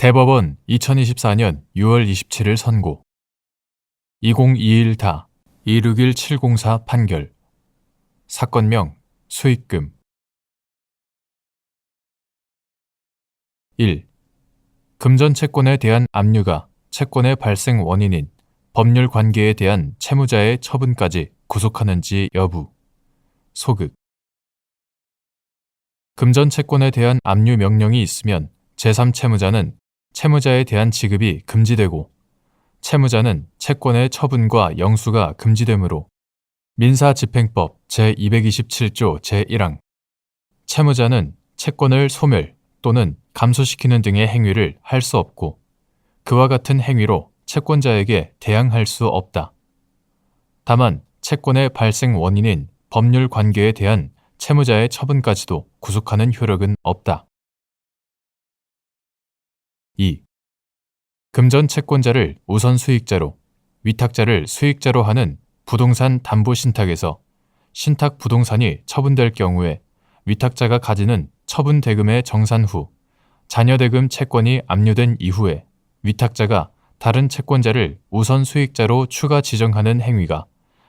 대법원 2024년 6월 27일 선고 2021다 261704 판결 사건명 수익금 1. 금전 채권에 대한 압류가 채권의 발생 원인인 법률 관계에 대한 채무자의 처분까지 구속하는지 여부 소극 금전 채권에 대한 압류 명령이 있으면 제3채무자는 채무자에 대한 지급이 금지되고 채무자는 채권의 처분과 영수가 금지되므로 민사집행법 제227조 제1항 채무자는 채권을 소멸 또는 감소시키는 등의 행위를 할 수 없고 그와 같은 행위로 채권자에게 대항할 수 없다. 다만 채권의 발생 원인인 법률 관계에 대한 채무자의 처분까지도 구속하는 효력은 없다. 2. 금전 채권자를 우선 수익자로, 위탁자를 수익자로 하는 부동산 담보 신탁에서 신탁 부동산이 처분될 경우에 위탁자가 가지는 처분 대금의 정산 후 잔여 대금 채권이 압류된 이후에 위탁자가 다른 채권자를 우선 수익자로 추가 지정하는 행위가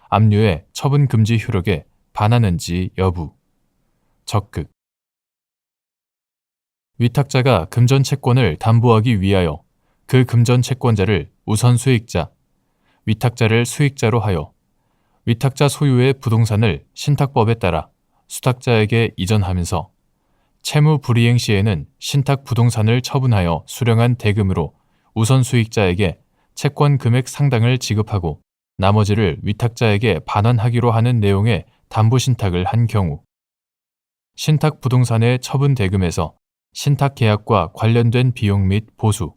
압류의 처분 금지 효력에 반하는지 여부. 적극 위탁자가 금전 채권을 담보하기 위하여 그 금전 채권자를 우선 수익자, 위탁자를 수익자로 하여 위탁자 소유의 부동산을 신탁법에 따라 수탁자에게 이전하면서 채무 불이행 시에는 신탁 부동산을 처분하여 수령한 대금으로 우선 수익자에게 채권 금액 상당을 지급하고 나머지를 위탁자에게 반환하기로 하는 내용의 담보 신탁을 한 경우 신탁 부동산의 처분 대금에서 신탁 계약과 관련된 비용 및 보수,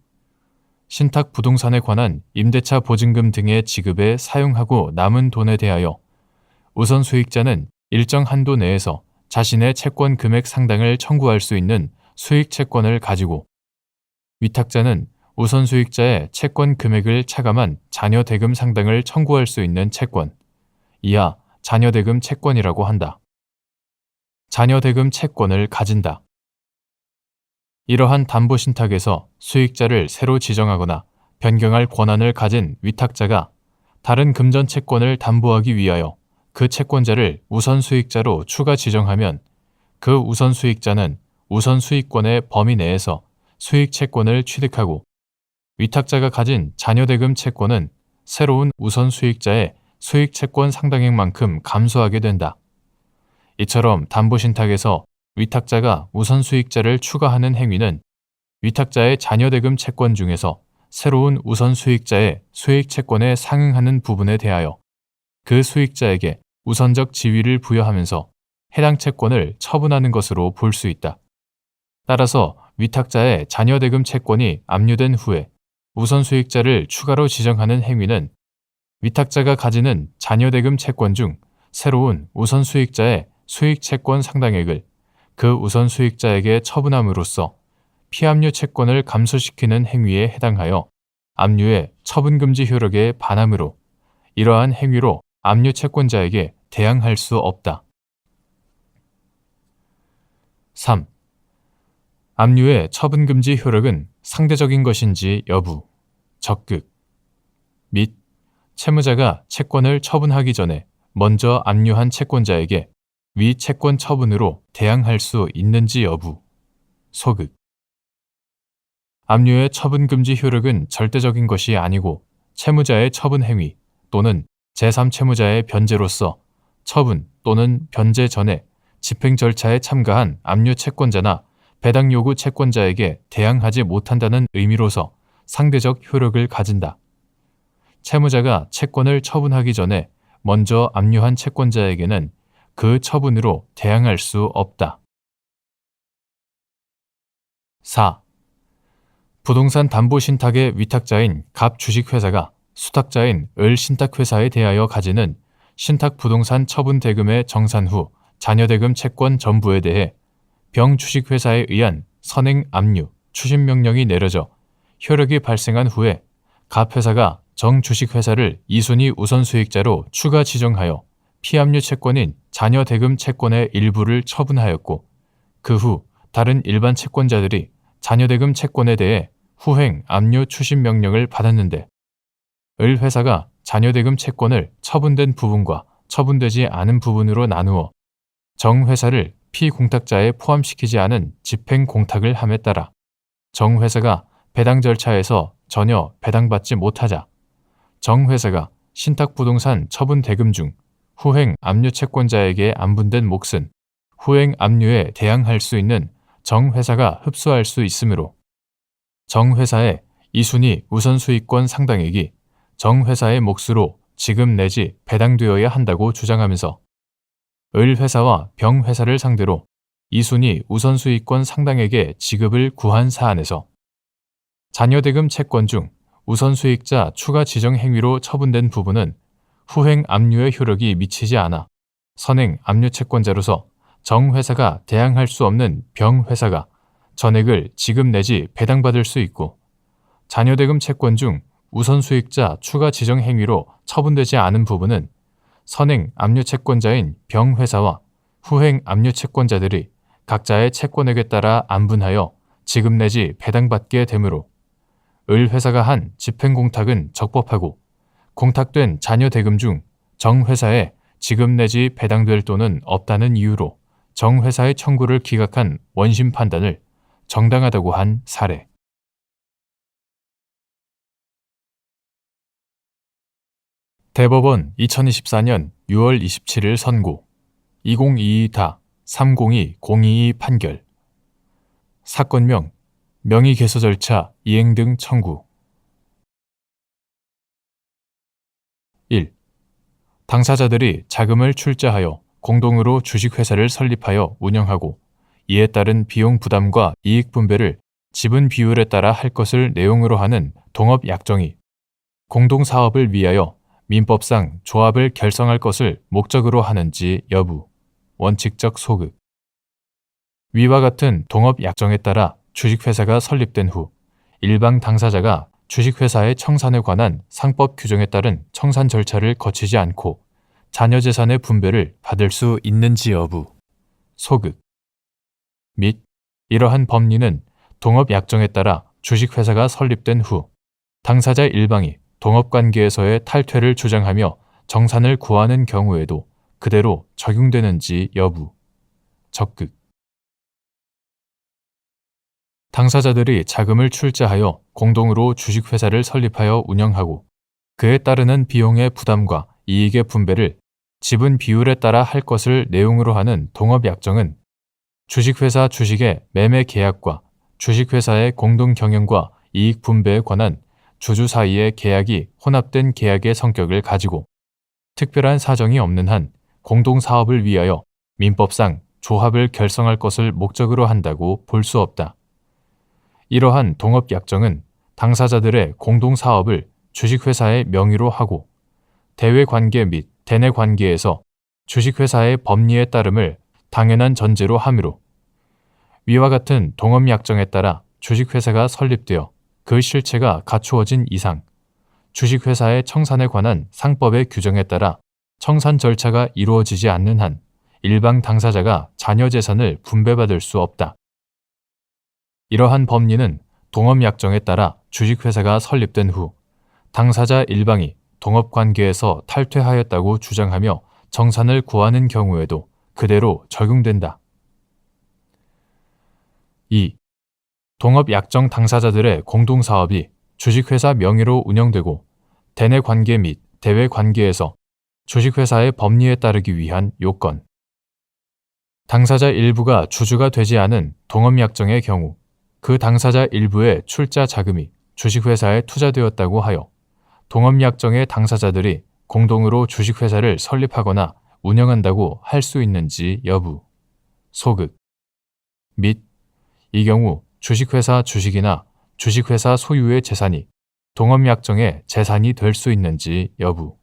신탁 부동산에 관한 임대차 보증금 등의 지급에 사용하고 남은 돈에 대하여 우선 수익자는 일정 한도 내에서 자신의 채권 금액 상당을 청구할 수 있는 수익 채권을 가지고 위탁자는 우선 수익자의 채권 금액을 차감한 잔여 대금 상당을 청구할 수 있는 채권, 이하 잔여 대금 채권이라고 한다. 잔여 대금 채권을 가진다. 이러한 담보 신탁에서 수익자를 새로 지정하거나 변경할 권한을 가진 위탁자가 다른 금전 채권을 담보하기 위하여 그 채권자를 우선 수익자로 추가 지정하면 그 우선 수익자는 우선 수익권의 범위 내에서 수익 채권을 취득하고 위탁자가 가진 잔여 대금 채권은 새로운 우선 수익자의 수익 채권 상당액만큼 감소하게 된다. 이처럼 담보 신탁에서 위탁자가 우선 수익자를 추가하는 행위는 위탁자의 잔여 대금 채권 중에서 새로운 우선 수익자의 수익 채권에 상응하는 부분에 대하여 그 수익자에게 우선적 지위를 부여하면서 해당 채권을 처분하는 것으로 볼 수 있다. 따라서 위탁자의 잔여 대금 채권이 압류된 후에 우선 수익자를 추가로 지정하는 행위는 위탁자가 가지는 잔여 대금 채권 중 새로운 우선 수익자의 수익 채권 상당액을 그 우선 수익자에게 처분함으로써 피압류 채권을 감소시키는 행위에 해당하여 압류의 처분금지 효력에 반하므로 이러한 행위로 압류 채권자에게 대항할 수 없다. 3. 압류의 처분금지 효력은 상대적인 것인지 여부, 적극 및 채무자가 채권을 처분하기 전에 먼저 압류한 채권자에게 위 채권 처분으로 대항할 수 있는지 여부, 소극 압류의 처분금지 효력은 절대적인 것이 아니고 채무자의 처분 행위 또는 제3채무자의 변제로서 처분 또는 변제 전에 집행 절차에 참가한 압류 채권자나 배당 요구 채권자에게 대항하지 못한다는 의미로서 상대적 효력을 가진다. 채무자가 채권을 처분하기 전에 먼저 압류한 채권자에게는 그 처분으로 대항할 수 없다. 4. 부동산 담보 신탁의 위탁자인 갑 주식회사가 수탁자인 을 신탁회사에 대하여 가지는 신탁 부동산 처분 대금의 정산 후 잔여 대금 채권 전부에 대해 병 주식회사에 의한 선행 압류 추심 명령이 내려져 효력이 발생한 후에 갑 회사가 정 주식회사를 2순위 우선 수익자로 추가 지정하여 피압류 채권인 잔여 대금 채권의 일부를 처분하였고 그 후 다른 일반 채권자들이 잔여 대금 채권에 대해 후행 압류 추심 명령을 받았는데 을 회사가 잔여대금 채권을 처분된 부분과 처분되지 않은 부분으로 나누어 정 회사를 피공탁자에 포함시키지 않은 집행공탁을 함에 따라 정 회사가 배당 절차에서 전혀 배당받지 못하자 정 회사가 신탁부동산 처분 대금 중 후행 압류 채권자에게 안분된 몫은 후행 압류에 대항할 수 있는 정 회사가 흡수할 수 있으므로 정 회사의 2순위 우선수익권 상당액이 정 회사의 몫으로 지급 내지 배당되어야 한다고 주장하면서 을 회사와 병 회사를 상대로 2순위 우선수익권 상당액의 지급을 구한 사안에서 잔여대금 채권 중 우선수익자 추가 지정 행위로 처분된 부분은 후행 압류의 효력이 미치지 않아 선행 압류 채권자로서 정 회사가 대항할 수 없는 병 회사가 전액을 지급 내지 배당받을 수 있고 잔여대금 채권 중 우선수익자 추가 지정 행위로 처분되지 않은 부분은 선행 압류 채권자인 병 회사와 후행 압류 채권자들이 각자의 채권액에 따라 안분하여 지급 내지 배당받게 되므로 을 회사가 한 집행공탁은 적법하고 공탁된 잔여대금 중 정 회사에 지급 내지 배당될 돈은 없다는 이유로 정 회사의 청구를 기각한 원심 판단을 정당하다고 한 사례. 대법원 2024년 6월 27일 선고 2022-302-022 판결 사건명 명의개소 절차 이행 등 청구 1. 당사자들이 자금을 출자하여 공동으로 주식회사를 설립하여 운영하고 이에 따른 비용 부담과 이익 분배를 지분 비율에 따라 할 것을 내용으로 하는 동업약정이 공동사업을 위하여 민법상 조합을 결성할 것을 목적으로 하는지 여부, 원칙적 소급. 위와 같은 동업약정에 따라 주식회사가 설립된 후 일방 당사자가 주식회사의 청산에 관한 상법 규정에 따른 청산 절차를 거치지 않고 자녀재산의 분배를 받을 수 있는지 여부, 소급. 및 이러한 법리는 동업약정에 따라 주식회사가 설립된 후 당사자 일방이 동업관계에서의 탈퇴를 주장하며 정산을 구하는 경우에도 그대로 적용되는지 여부, 적극. 당사자들이 자금을 출자하여 공동으로 주식회사를 설립하여 운영하고 그에 따르는 비용의 부담과 이익의 분배를 지분 비율에 따라 할 것을 내용으로 하는 동업약정은 주식회사 주식의 매매 계약과 주식회사의 공동 경영과 이익 분배에 관한 주주 사이의 계약이 혼합된 계약의 성격을 가지고 특별한 사정이 없는 한 공동사업을 위하여 민법상 조합을 결성할 것을 목적으로 한다고 볼 수 없다. 이러한 동업약정은 당사자들의 공동사업을 주식회사의 명의로 하고 대외관계 및 대내관계에서 주식회사의 법리에 따름을 당연한 전제로 하므로 위와 같은 동업약정에 따라 주식회사가 설립되어 그 실체가 갖추어진 이상 주식회사의 청산에 관한 상법의 규정에 따라 청산 절차가 이루어지지 않는 한 일방 당사자가 자녀재산을 분배받을 수 없다. 이러한 법리는 동업약정에 따라 주식회사가 설립된 후 당사자 일방이 동업관계에서 탈퇴하였다고 주장하며 정산을 구하는 경우에도 그대로 적용된다. 2. 동업약정 당사자들의 공동사업이 주식회사 명의로 운영되고 대내관계 및 대외관계에서 주식회사의 법리에 따르기 위한 요건. 당사자 일부가 주주가 되지 않은 동업약정의 경우 그 당사자 일부의 출자 자금이 주식회사에 투자되었다고 하여 동업약정의 당사자들이 공동으로 주식회사를 설립하거나 운영한다고 할 수 있는지 여부, 소급. 및 이 경우 주식회사 주식이나 주식회사 소유의 재산이 동업약정의 재산이 될 수 있는지 여부,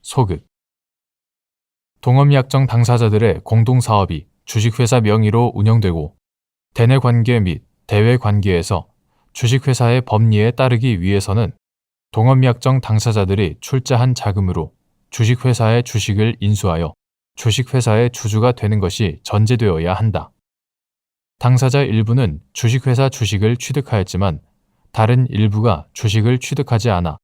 소급. 동업약정 당사자들의 공동사업이 주식회사 명의로 운영되고 대내관계 및 대외관계에서 주식회사의 법리에 따르기 위해서는 동업약정 당사자들이 출자한 자금으로 주식회사의 주식을 인수하여 주식회사의 주주가 되는 것이 전제되어야 한다. 당사자 일부는 주식회사 주식을 취득하였지만 다른 일부가 주식을 취득하지 않아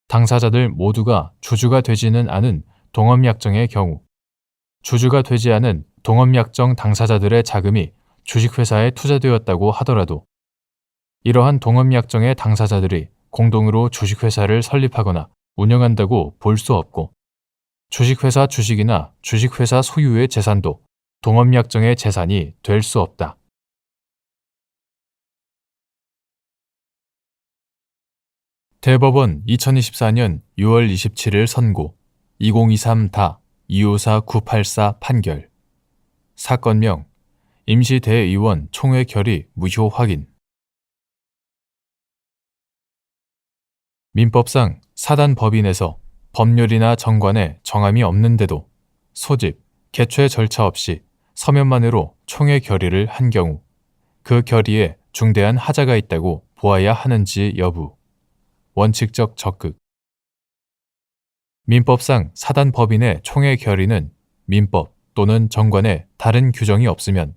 당사자들 모두가 주주가 되지는 않은 동업약정의 경우, 주주가 되지 않은 동업약정 당사자들의 자금이 주식회사에 투자되었다고 하더라도 이러한 동업약정의 당사자들이 공동으로 주식회사를 설립하거나 운영한다고 볼 수 없고, 주식회사 주식이나 주식회사 소유의 재산도 동업약정의 재산이 될 수 없다. 대법원 2024년 6월 27일 선고 2023-254-984 판결. 사건명 임시대의원 총회 결의 무효 확인. 민법상 사단법인에서 법률이나 정관에 정함이 없는데도 소집, 개최 절차 없이 서면만으로 총회 결의를 한 경우 그 결의에 중대한 하자가 있다고 보아야 하는지 여부. 원칙적 적극. 민법상 사단법인의 총회 결의는 민법 또는 정관에 다른 규정이 없으면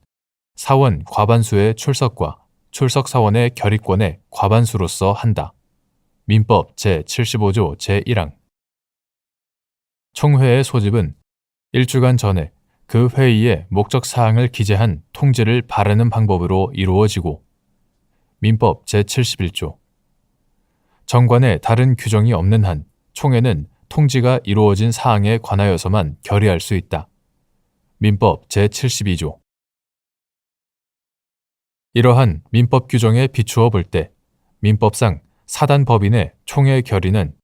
사원 과반수의 출석과 출석사원의 결의권의 과반수로서 한다. 민법 제75조 제1항. 총회의 소집은 1주간 전에 그 회의의 목적사항을 기재한 통지를 바르는 방법으로 이루어지고, 민법 제71조. 정관에 다른 규정이 없는 한 총회는 통지가 이루어진 사항에 관하여서만 결의할 수 있다. 민법 제72조. 이러한 민법 규정에 비추어 볼 때 민법상 사단법인의 총회 결의는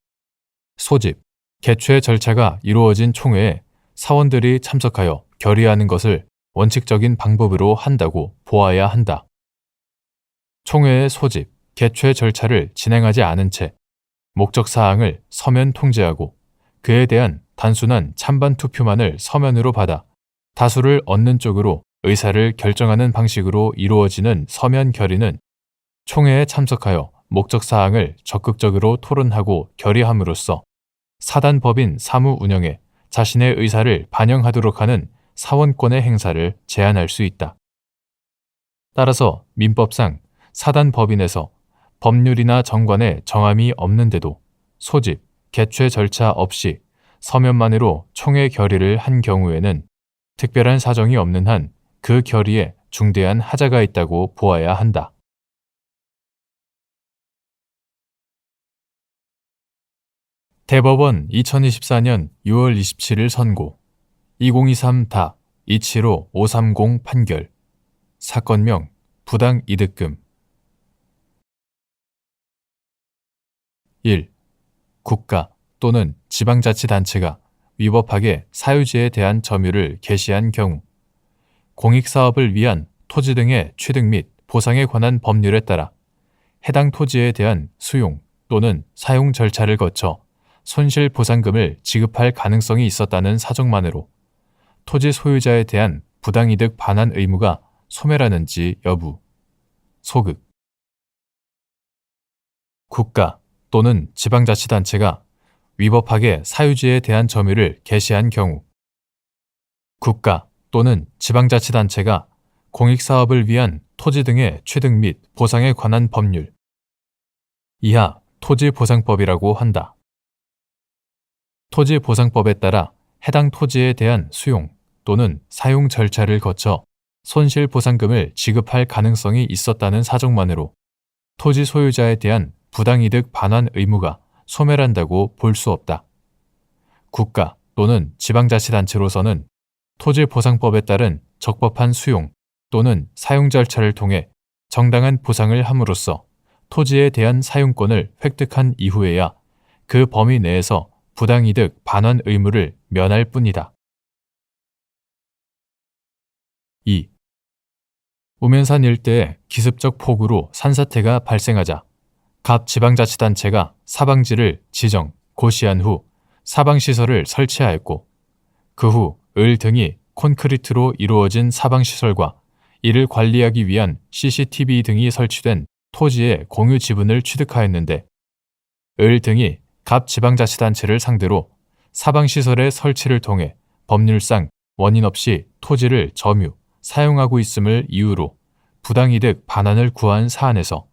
소집, 개최 절차가 이루어진 총회에 사원들이 참석하여 결의하는 것을 원칙적인 방법으로 한다고 보아야 한다. 총회의 소집, 개최 절차를 진행하지 않은 채 목적사항을 서면 통지하고 그에 대한 단순한 찬반 투표만을 서면으로 받아 다수를 얻는 쪽으로 의사를 결정하는 방식으로 이루어지는 서면 결의는 총회에 참석하여 목적사항을 적극적으로 토론하고 결의함으로써 사단법인 사무 운영에 자신의 의사를 반영하도록 하는 사원권의 행사를 제한할 수 있다. 따라서 민법상 사단법인에서 법률이나 정관에 정함이 없는데도 소집, 개최 절차 없이 서면만으로 총회 결의를 한 경우에는 특별한 사정이 없는 한 그 결의에 중대한 하자가 있다고 보아야 한다. 대법원 2024년 6월 27일 선고 2023-275-530 판결. 사건명 부당이득금. 1. 국가 또는 지방자치단체가 위법하게 사유지에 대한 점유를 개시한 경우 공익사업을 위한 토지 등의 취득 및 보상에 관한 법률에 따라 해당 토지에 대한 수용 또는 사용 절차를 거쳐 손실보상금을 지급할 가능성이 있었다는 사정만으로 토지 소유자에 대한 부당이득 반환 의무가 소멸하는지 여부. 소극. 국가 또는 지방자치단체가 위법하게 사유지에 대한 점유를 개시한 경우 국가 또는 지방자치단체가 공익사업을 위한 토지 등의 취득 및 보상에 관한 법률 이하 토지보상법이라고 한다. 토지보상법에 따라 해당 토지에 대한 수용 또는 사용 절차를 거쳐 손실보상금을 지급할 가능성이 있었다는 사정만으로 토지 소유자에 대한 부당이득 반환 의무가 소멸한다고 볼 수 없다. 국가 또는 지방자치단체로서는 토지보상법에 따른 적법한 수용 또는 사용 절차를 통해 정당한 보상을 함으로써 토지에 대한 사용권을 획득한 이후에야 그 범위 내에서 부당이득 반환 의무를 면할 뿐이다. 2. 우면산 일대에 기습적 폭우로 산사태가 발생하자 갑 지방자치단체가 사방지를 지정, 고시한 후 사방시설을 설치하였고 그 후 을 등이 콘크리트로 이루어진 사방시설과 이를 관리하기 위한 CCTV 등이 설치된 토지의 공유 지분을 취득하였는데 을 등이 갑 지방자치단체를 상대로 사방시설의 설치를 통해 법률상 원인 없이 토지를 점유, 사용하고 있음을 이유로 부당이득 반환을 구한 사안에서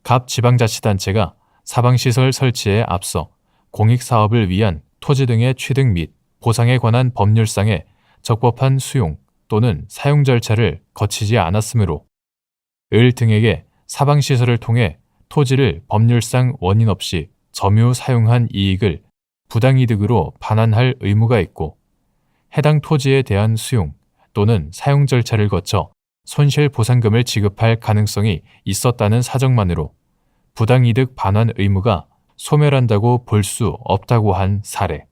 갑 지방자치단체가 사방시설 설치에 앞서 공익사업을 위한 토지 등의 취득 및 보상에 관한 법률상의 적법한 수용 또는 사용 절차를 거치지 않았으므로 을 등에게 사방시설을 통해 토지를 법률상 원인 없이 점유 사용한 이익을 부당이득으로 반환할 의무가 있고 해당 토지에 대한 수용 또는 사용 절차를 거쳐 손실보상금을 지급할 가능성이 있었다는 사정만으로 부당이득 반환 의무가 소멸한다고 볼 수 없다고 한 사례.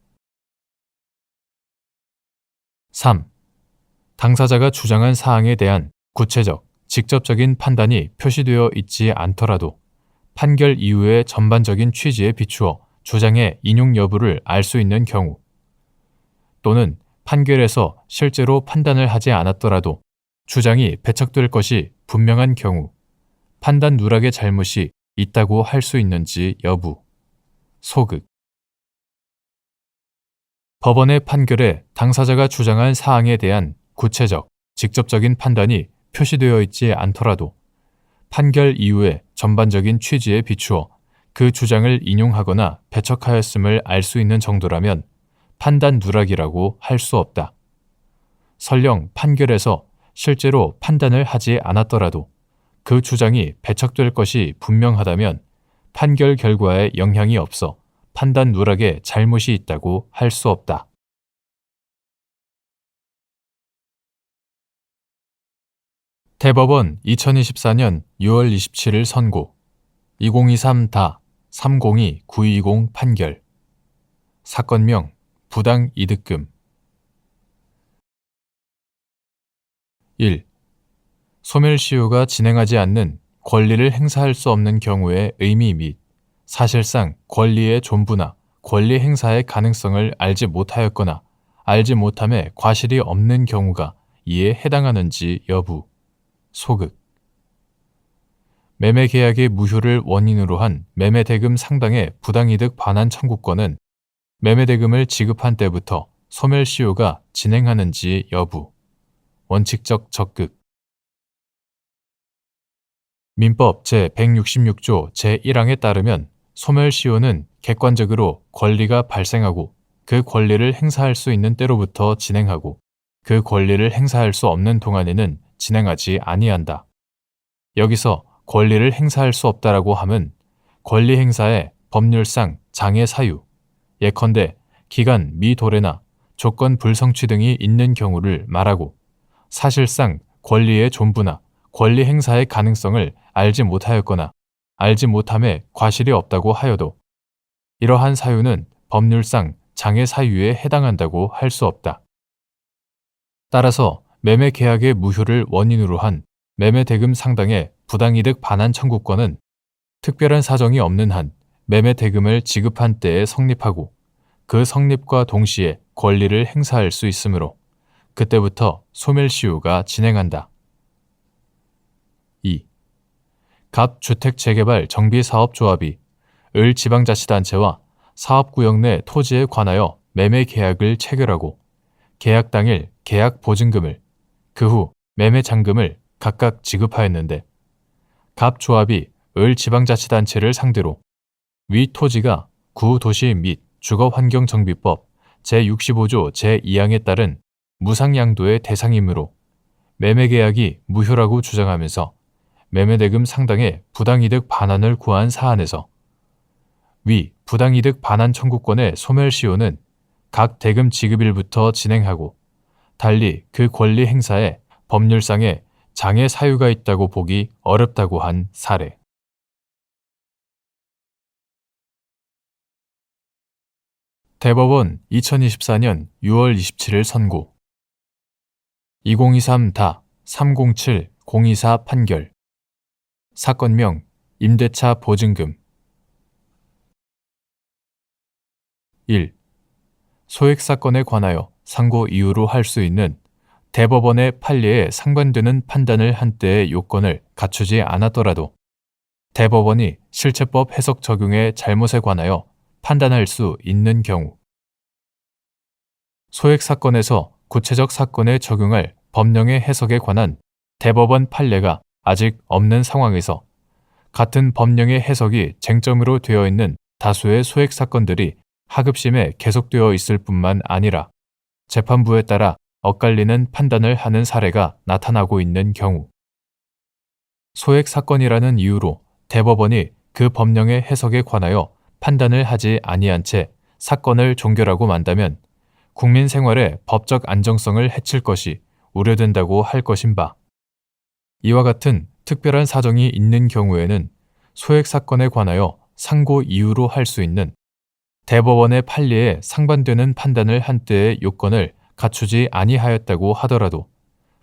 3. 당사자가 주장한 사항에 대한 구체적, 직접적인 판단이 표시되어 있지 않더라도 판결 이후의 전반적인 취지에 비추어 주장의 인용 여부를 알 수 있는 경우 또는 판결에서 실제로 판단을 하지 않았더라도 주장이 배척될 것이 분명한 경우 판단 누락의 잘못이 있다고 할 수 있는지 여부. 소극. 법원의 판결에 당사자가 주장한 사항에 대한 구체적, 직접적인 판단이 표시되어 있지 않더라도 판결 이후의 전반적인 취지에 비추어 그 주장을 인용하거나 배척하였음을 알 수 있는 정도라면 판단 누락이라고 할 수 없다. 설령 판결에서 실제로 판단을 하지 않았더라도 그 주장이 배척될 것이 분명하다면 판결 결과에 영향이 없어 판단 누락에 잘못이 있다고 할 수 없다. 대법원 2024년 6월 27일 선고 2023-302-920 판결 사건명 부당이득금 1. 소멸시효가 진행하지 않는 권리를 행사할 수 없는 경우의 의미 및 사실상 권리의 존부나 권리 행사의 가능성을 알지 못하였거나 알지 못함에 과실이 없는 경우가 이에 해당하는지 여부. 소극. 매매계약의 무효를 원인으로 한 매매대금 상당의 부당이득 반환 청구권은 매매대금을 지급한 때부터 소멸시효가 진행하는지 여부. 원칙적 적극. 민법 제166조 제1항에 따르면 소멸시효는 객관적으로 권리가 발생하고 그 권리를 행사할 수 있는 때로부터 진행하고 그 권리를 행사할 수 없는 동안에는 진행하지 아니한다. 여기서 권리를 행사할 수 없다라고 함은 권리 행사에 법률상 장애 사유, 예컨대 기간 미도래나 조건 불성취 등이 있는 경우를 말하고 사실상 권리의 존부나 권리 행사의 가능성을 알지 못하였거나 알지 못함에 과실이 없다고 하여도 이러한 사유는 법률상 장애 사유에 해당한다고 할 수 없다. 따라서 매매 계약의 무효를 원인으로 한 매매대금 상당의 부당이득 반환 청구권은 특별한 사정이 없는 한 매매대금을 지급한 때에 성립하고 그 성립과 동시에 권리를 행사할 수 있으므로 그때부터 소멸시효가 진행한다. 2. 갑 주택재개발정비사업조합이 을 지방자치단체와 사업구역 내 토지에 관하여 매매 계약을 체결하고 계약 당일 계약 보증금을 그 후 매매 잔금을 각각 지급하였는데 갑 조합이 을 지방자치단체를 상대로 위 토지가 구도시 및 주거환경정비법 제65조 제2항에 따른 무상양도의 대상이므로 매매계약이 무효라고 주장하면서 매매대금 상당의 부당이득 반환을 구한 사안에서 위 부당이득 반환 청구권의 소멸시효는 각 대금 지급일부터 진행하고 달리 그 권리 행사에 법률상의 장애 사유가 있다고 보기 어렵다고 한 사례. 대법원 2024년 6월 27일 선고 2023-307-024 판결 사건명 임대차 보증금 1. 소액사건에 관하여 상고 이유로 할 수 있는 대법원의 판례에 상관되는 판단을 한 때의 요건을 갖추지 않았더라도 대법원이 실체법 해석 적용의 잘못에 관하여 판단할 수 있는 경우 소액사건에서 구체적 사건에 적용할 법령의 해석에 관한 대법원 판례가 아직 없는 상황에서 같은 법령의 해석이 쟁점으로 되어 있는 다수의 소액 사건들이 하급심에 계속되어 있을 뿐만 아니라 재판부에 따라 엇갈리는 판단을 하는 사례가 나타나고 있는 경우, 소액 사건이라는 이유로 대법원이 그 법령의 해석에 관하여 판단을 하지 아니한 채 사건을 종결하고 만다면 국민 생활의 법적 안정성을 해칠 것이 우려된다고 할 것인 바, 이와 같은 특별한 사정이 있는 경우에는 소액 사건에 관하여 상고 이유로 할 수 있는 대법원의 판례에 상반되는 판단을 한 때의 요건을 갖추지 아니하였다고 하더라도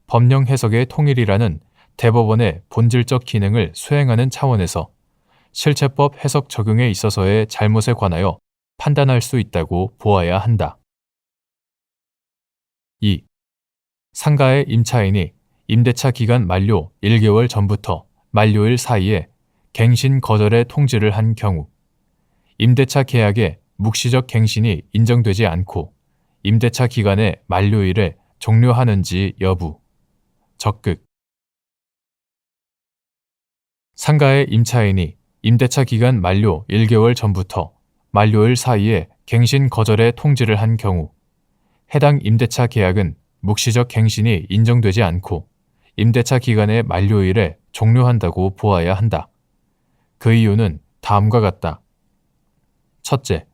법령 해석의 통일이라는 대법원의 본질적 기능을 수행하는 차원에서 실체법 해석 적용에 있어서의 잘못에 관하여 판단할 수 있다고 보아야 한다. 2. 상가의 임차인이 임대차 기간 만료 1개월 전부터 만료일 사이에 갱신 거절의 통지를 한 경우, 임대차 계약의 묵시적 갱신이 인정되지 않고 임대차 기간의 만료일에 종료하는지 여부. 적극. 상가의 임차인이 임대차 기간 만료 1개월 전부터 만료일 사이에 갱신 거절의 통지를 한 경우, 해당 임대차 계약은 묵시적 갱신이 인정되지 않고 임대차 기간의 만료일에 종료한다고 보아야 한다. 그 이유는 다음과 같다. 첫째,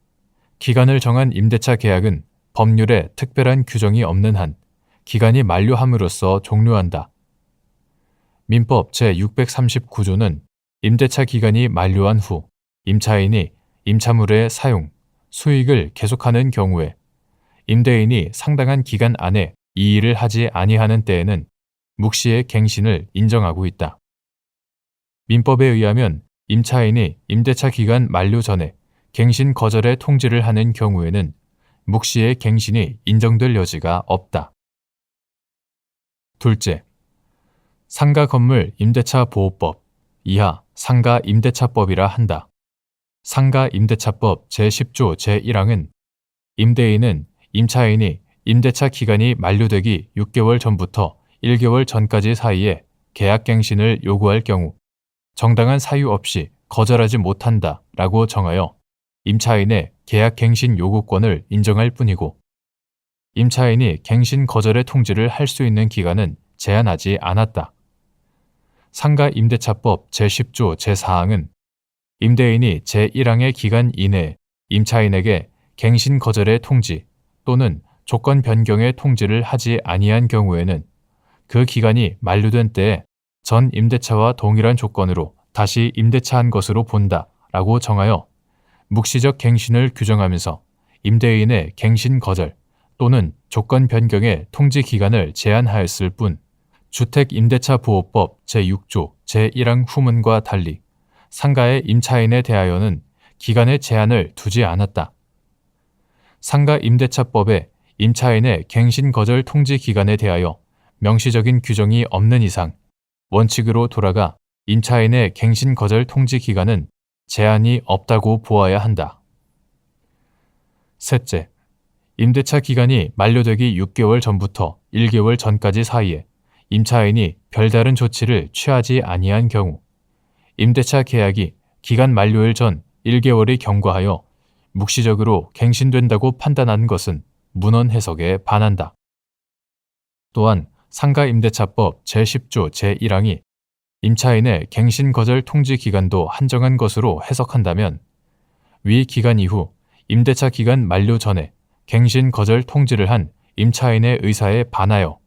기간을 정한 임대차 계약은 법률에 특별한 규정이 없는 한 기간이 만료함으로써 종료한다. 민법 제639조는 임대차 기간이 만료한 후 임차인이 임차물의 사용, 수익을 계속하는 경우에 임대인이 상당한 기간 안에 이 일을 하지 아니하는 때에는 묵시의 갱신을 인정하고 있다. 민법에 의하면 임차인이 임대차 기간 만료 전에 갱신 거절의 통지를 하는 경우에는 묵시의 갱신이 인정될 여지가 없다. 둘째, 상가 건물 임대차 보호법 이하 상가 임대차법이라 한다. 상가 임대차법 제10조 제1항은 임대인은 임차인이 임대차 기간이 만료되기 6개월 전부터 1개월 전까지 사이에 계약갱신을 요구할 경우 정당한 사유 없이 거절하지 못한다 라고 정하여 임차인의 계약갱신 요구권을 인정할 뿐이고, 임차인이 갱신 거절의 통지를 할 수 있는 기간은 제한하지 않았다. 상가 임대차법 제10조 제4항은 임대인이 제1항의 기간 이내에 임차인에게 갱신 거절의 통지 또는 조건 변경의 통지를 하지 아니한 경우에는 그 기간이 만료된 때에 전 임대차와 동일한 조건으로 다시 임대차한 것으로 본다 라고 정하여 묵시적 갱신을 규정하면서 임대인의 갱신 거절 또는 조건 변경의 통지 기간을 제한하였을 뿐, 주택임대차보호법 제6조 제1항 후문과 달리 상가의 임차인에 대하여는 기간의 제한을 두지 않았다. 상가임대차법에 임차인의 갱신 거절 통지 기간에 대하여 명시적인 규정이 없는 이상 원칙으로 돌아가 임차인의 갱신 거절 통지 기간은 제한이 없다고 보아야 한다. 셋째, 임대차 기간이 만료되기 6개월 전부터 1개월 전까지 사이에 임차인이 별다른 조치를 취하지 아니한 경우 임대차 계약이 기간 만료일 전 1개월이 경과하여 묵시적으로 갱신된다고 판단한 것은 문헌 해석에 반한다. 또한 상가임대차법 제10조 제1항이 임차인의 갱신 거절 통지 기간도 한정한 것으로 해석한다면 위 기간 이후 임대차 기간 만료 전에 갱신 거절 통지를 한 임차인의 의사에 반하여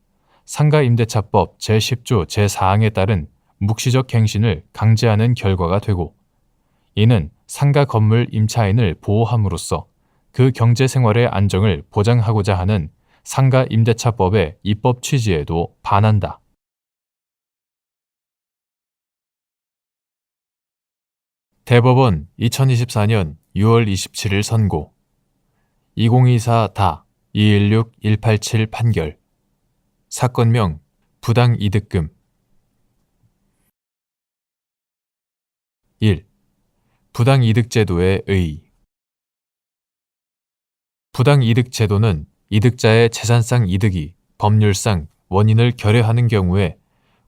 상가임대차법 제10조 제4항에 따른 묵시적 갱신을 강제하는 결과가 되고, 이는 상가 건물 임차인을 보호함으로써 그 경제생활의 안정을 보장하고자 하는 상가임대차법의 입법 취지에도 반한다. 대법원 2024년 6월 27일 선고 2024-216-187 판결 사건명 부당이득금 1. 부당이득제도의 의의. 부당이득제도는 이득자의 재산상 이득이 법률상 원인을 결여하는 경우에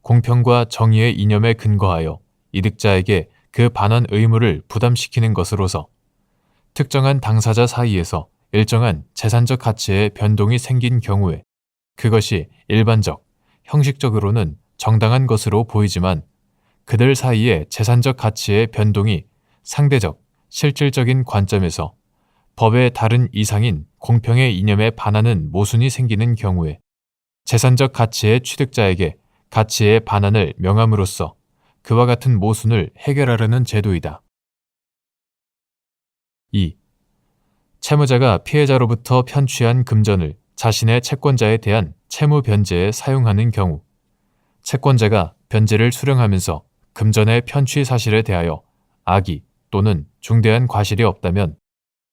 공평과 정의의 이념에 근거하여 이득자에게 그 반환 의무를 부담시키는 것으로서 특정한 당사자 사이에서 일정한 재산적 가치의 변동이 생긴 경우에 그것이 일반적, 형식적으로는 정당한 것으로 보이지만 그들 사이의 재산적 가치의 변동이 상대적, 실질적인 관점에서 법의 다른 이상인 공평의 이념에 반하는 모순이 생기는 경우에 재산적 가치의 취득자에게 가치의 반환을 명함으로써 그와 같은 모순을 해결하려는 제도이다. 2. 채무자가 피해자로부터 편취한 금전을 자신의 채권자에 대한 채무 변제에 사용하는 경우 채권자가 변제를 수령하면서 금전의 편취 사실에 대하여 악의 또는 중대한 과실이 없다면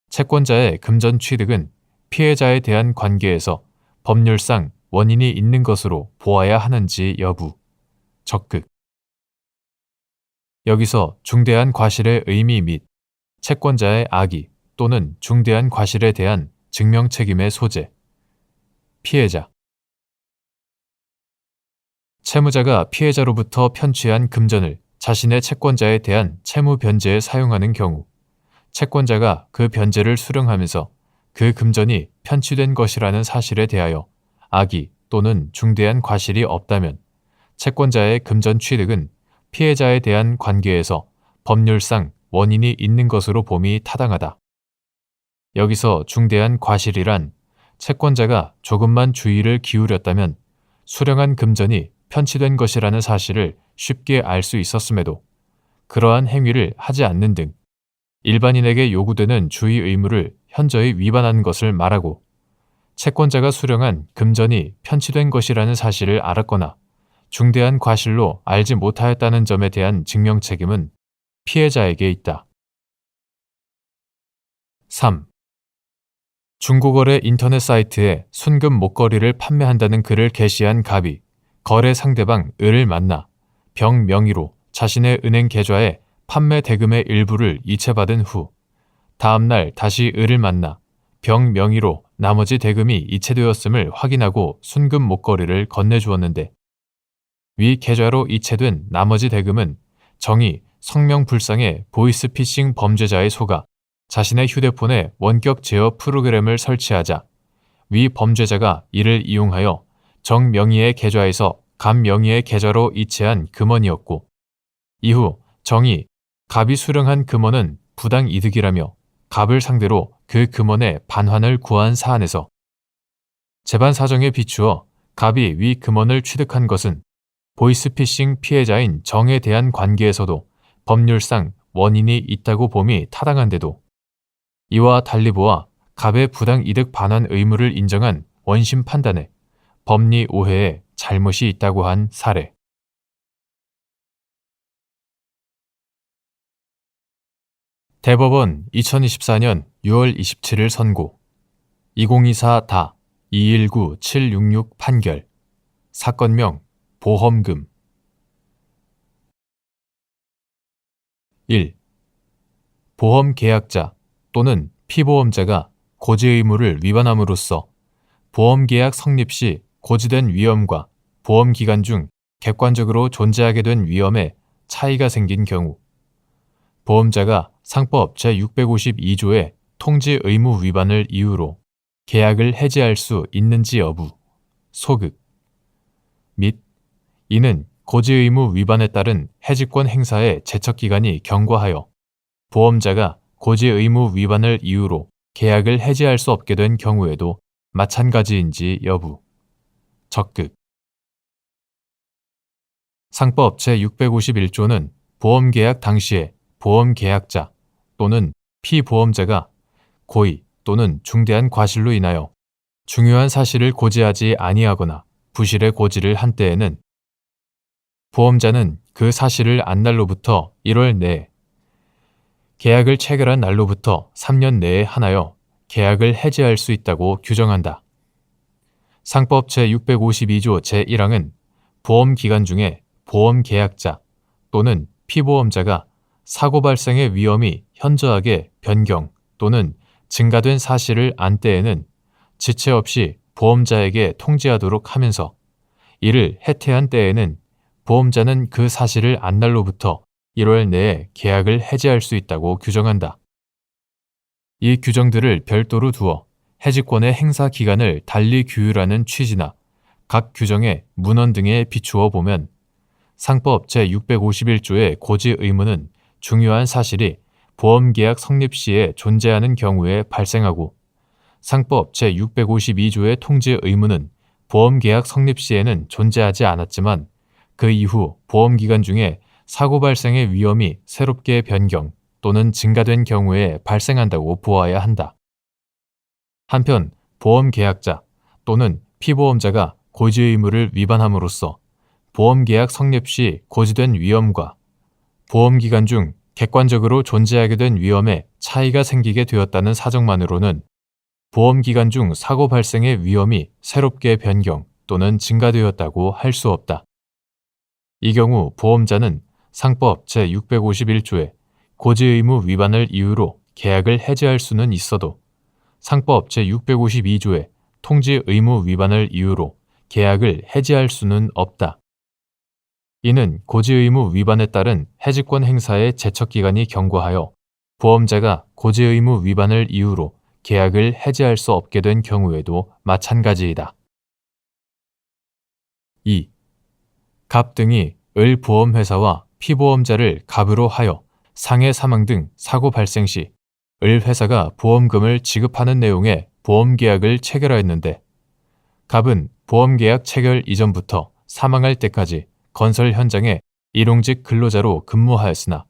채권자의 금전 취득은 피해자에 대한 관계에서 법률상 원인이 있는 것으로 보아야 하는지 여부. 적극. 여기서 중대한 과실의 의미 및 채권자의 악의 또는 중대한 과실에 대한 증명 책임의 소재. 피해자. 채무자가 피해자로부터 편취한 금전을 자신의 채권자에 대한 채무 변제에 사용하는 경우 채권자가 그 변제를 수령하면서 그 금전이 편취된 것이라는 사실에 대하여 악의 또는 중대한 과실이 없다면 채권자의 금전 취득은 피해자에 대한 관계에서 법률상 원인이 있는 것으로 봄이 타당하다. 여기서 중대한 과실이란 채권자가 조금만 주의를 기울였다면 수령한 금전이 편취된 것이라는 사실을 쉽게 알 수 있었음에도 그러한 행위를 하지 않는 등 일반인에게 요구되는 주의 의무를 현저히 위반한 것을 말하고 채권자가 수령한 금전이 편취된 것이라는 사실을 알았거나 중대한 과실로 알지 못하였다는 점에 대한 증명 책임은 피해자에게 있다. 3. 중고거래 인터넷 사이트에 순금 목걸이를 판매한다는 글을 게시한 갑이 거래 상대방 을을 만나 병 명의로 자신의 은행 계좌에 판매 대금의 일부를 이체받은 후 다음날 다시 을을 만나 병 명의로 나머지 대금이 이체되었음을 확인하고 순금 목걸이를 건네주었는데 위 계좌로 이체된 나머지 대금은 정의 성명불상의 보이스피싱 범죄자에 속아 자신의 휴대폰에 원격 제어 프로그램을 설치하자 위 범죄자가 이를 이용하여 정 명의의 계좌에서 감 명의의 계좌로 이체한 금원이었고 이후 정이 갑이 수령한 금원은 부당이득이라며 갑을 상대로 그 금원의 반환을 구한 사안에서 재반 사정에 비추어 갑이 위 금원을 취득한 것은 보이스피싱 피해자인 정에 대한 관계에서도 법률상 원인이 있다고 봄이 타당한데도 이와 달리 보아 갑의 부당이득 반환 의무를 인정한 원심 판단에 법리 오해에 잘못이 있다고 한 사례. 대법원 2024년 6월 27일 선고 2024다 219766 판결 사건명 보험금 1. 보험계약자 또는 피보험자가 고지의무를 위반함으로써 보험계약 성립 시 고지된 위험과 보험기간 중 객관적으로 존재하게 된 위험에 차이가 생긴 경우 보험자가 상법 제652조의 통지 의무 위반을 이유로 계약을 해지할 수 있는지 여부, 소극 및 이는 고지의무 위반에 따른 해지권 행사의 제척기간이 경과하여 보험자가 고지의무 위반을 이유로 계약을 해지할 수 없게 된 경우에도 마찬가지인지 여부, 적극 상법 제651조는 보험계약 당시에 보험계약자 또는 피보험자가 고의 또는 중대한 과실로 인하여 중요한 사실을 고지하지 아니하거나 부실의 고지를 한 때에는 보험자는 그 사실을 안 날로부터 1월 내에 계약을 체결한 날로부터 3년 내에 하나여 계약을 해지할 수 있다고 규정한다. 상법 제652조 제1항은 보험기간 중에 보험계약자 또는 피보험자가 사고 발생의 위험이 현저하게 변경 또는 증가된 사실을 안 때에는 지체 없이 보험자에게 통지하도록 하면서 이를 해태한 때에는 보험자는 그 사실을 안 날로부터 1월 내에 계약을 해지할 수 있다고 규정한다. 이 규정들을 별도로 두어 해지권의 행사 기간을 달리 규율하는 취지나 각 규정의 문헌 등에 비추어 보면 상법 제651조의 고지 의무는 중요한 사실이 보험계약 성립 시에 존재하는 경우에 발생하고 상법 제652조의 통지 의무는 보험계약 성립 시에는 존재하지 않았지만 그 이후 보험기간 중에 사고 발생의 위험이 새롭게 변경 또는 증가된 경우에 발생한다고 보아야 한다. 한편 보험계약자 또는 피보험자가 고지 의무를 위반함으로써 보험계약 성립 시 고지된 위험과 보험기간 중 객관적으로 존재하게 된 위험에 차이가 생기게 되었다는 사정만으로는 보험기간 중 사고 발생의 위험이 새롭게 변경 또는 증가되었다고 할 수 없다. 이 경우 보험자는 상법 제651조의 고지 의무 위반을 이유로 계약을 해지할 수는 있어도 상법 제652조의 통지 의무 위반을 이유로 계약을 해지할 수는 없다. 이는 고지 의무 위반에 따른 해지권 행사의 제척기간이 경과하여 보험자가 고지 의무 위반을 이유로 계약을 해지할 수 없게 된 경우에도 마찬가지이다. 2. 갑 등이 을 보험회사와 피보험자를 갑으로 하여 상해 사망 등 사고 발생 시 을 회사가 보험금을 지급하는 내용의 보험계약을 체결하였는데 갑은 보험계약 체결 이전부터 사망할 때까지 건설 현장에 일용직 근로자로 근무하였으나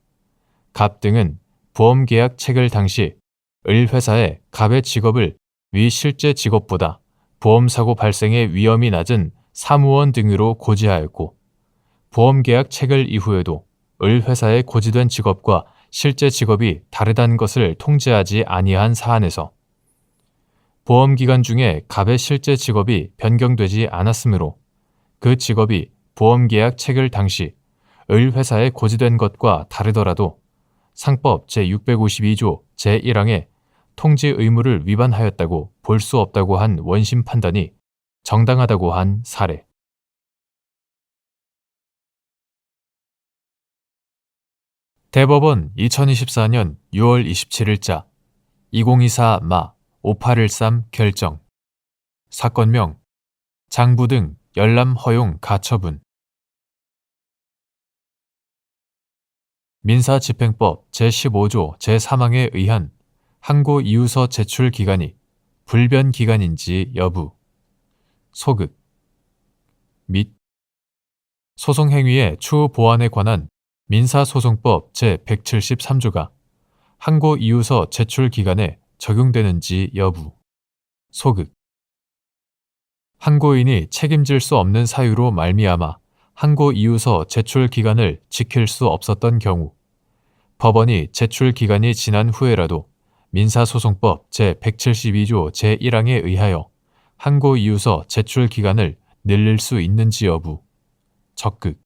갑 등은 보험계약 체결 당시 을 회사의 갑의 직업을 위 실제 직업보다 보험사고 발생의 위험이 낮은 사무원 등으로 고지하였고 보험계약 체결 이후에도 을 회사의 고지된 직업과 실제 직업이 다르다는 것을 통지하지 아니한 사안에서 보험기간 중에 갑의 실제 직업이 변경되지 않았으므로 그 직업이 보험계약 체결 당시 을 회사에 고지된 것과 다르더라도 상법 제652조 제1항의 통지 의무를 위반하였다고 볼 수 없다고 한 원심 판단이 정당하다고 한 사례. 대법원 2024년 6월 27일자 2024 5813 결정. 사건명 장부 등 열람 허용 가처분. 민사집행법 제15조 제3항에 의한 항고 이유서 제출 기간이 불변 기간인지 여부, 소급 및 소송 행위의 추후 보완에 관한 민사소송법 제173조가 항고 이유서 제출 기간에 적용되는지 여부, 소급 항고인이 책임질 수 없는 사유로 말미암아 항고 이유서 제출 기간을 지킬 수 없었던 경우 법원이 제출 기간이 지난 후에라도 민사소송법 제172조 제1항에 의하여 항고 이유서 제출 기간을 늘릴 수 있는지 여부, 적극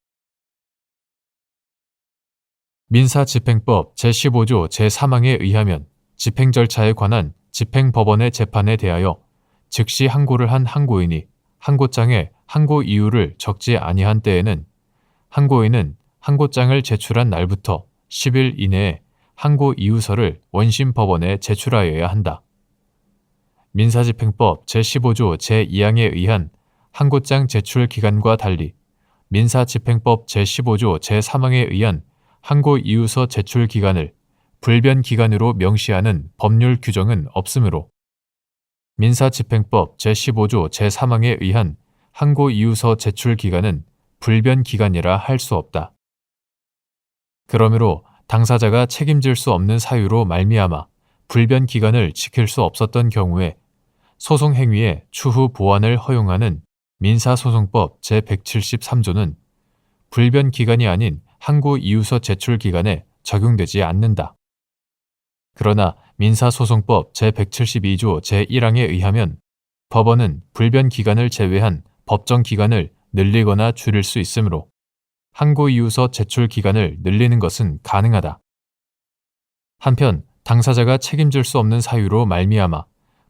민사집행법 제15조 제3항에 의하면 집행 절차에 관한 집행법원의 재판에 대하여 즉시 항고를 한 항고인이 항고장에 항고 이유를 적지 아니한 때에는 항고인은 항고장을 제출한 날부터 10일 이내에 항고 이유서를 원심 법원에 제출하여야 한다. 민사집행법 제15조 제2항에 의한 항고장 제출 기간과 달리 민사집행법 제15조 제3항에 의한 항고 이유서 제출 기간을 불변 기간으로 명시하는 법률 규정은 없으므로 민사집행법 제15조 제3항에 의한 항고 이유서 제출 기간은 불변 기간이라 할 수 없다. 그러므로 당사자가 책임질 수 없는 사유로 말미암아 불변 기간을 지킬 수 없었던 경우에 소송 행위의 추후 보완을 허용하는 민사소송법 제173조는 불변 기간이 아닌 항고 이유서 제출 기간에 적용되지 않는다. 그러나 민사소송법 제172조 제1항에 의하면 법원은 불변 기간을 제외한 법정 기간을 늘리거나 줄일 수 있으므로 항고 이유서 제출 기간을 늘리는 것은 가능하다. 한편 당사자가 책임질 수 없는 사유로 말미암아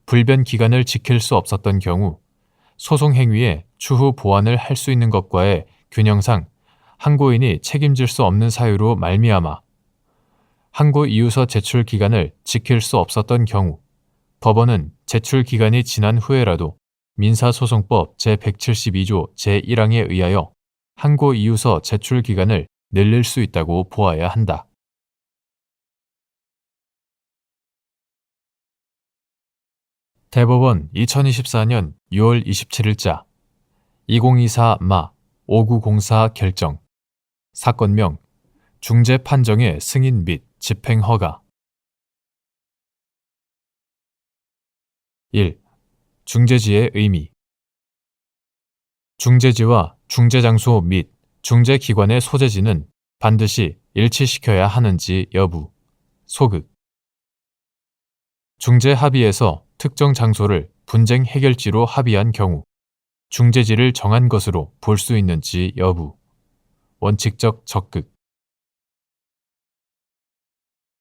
불변 기간을 지킬 수 없었던 경우 소송 행위에 추후 보완을 할 수 있는 것과의 균형상 항고인이 책임질 수 없는 사유로 말미암아 항고 이유서 제출 기간을 지킬 수 없었던 경우 법원은 제출 기간이 지난 후에라도 민사소송법 제172조 제1항에 의하여 항고 이유서 제출 기간을 늘릴 수 있다고 보아야 한다. 대법원 2024년 6월 27일자 2024 5904 결정 사건명 중재 판정의 승인 및 집행 허가 1. 중재지의 의미 중재지와 중재장소 및 중재기관의 소재지는 반드시 일치시켜야 하는지 여부 소극 중재 합의에서 특정 장소를 분쟁 해결지로 합의한 경우 중재지를 정한 것으로 볼 수 있는지 여부 원칙적 적극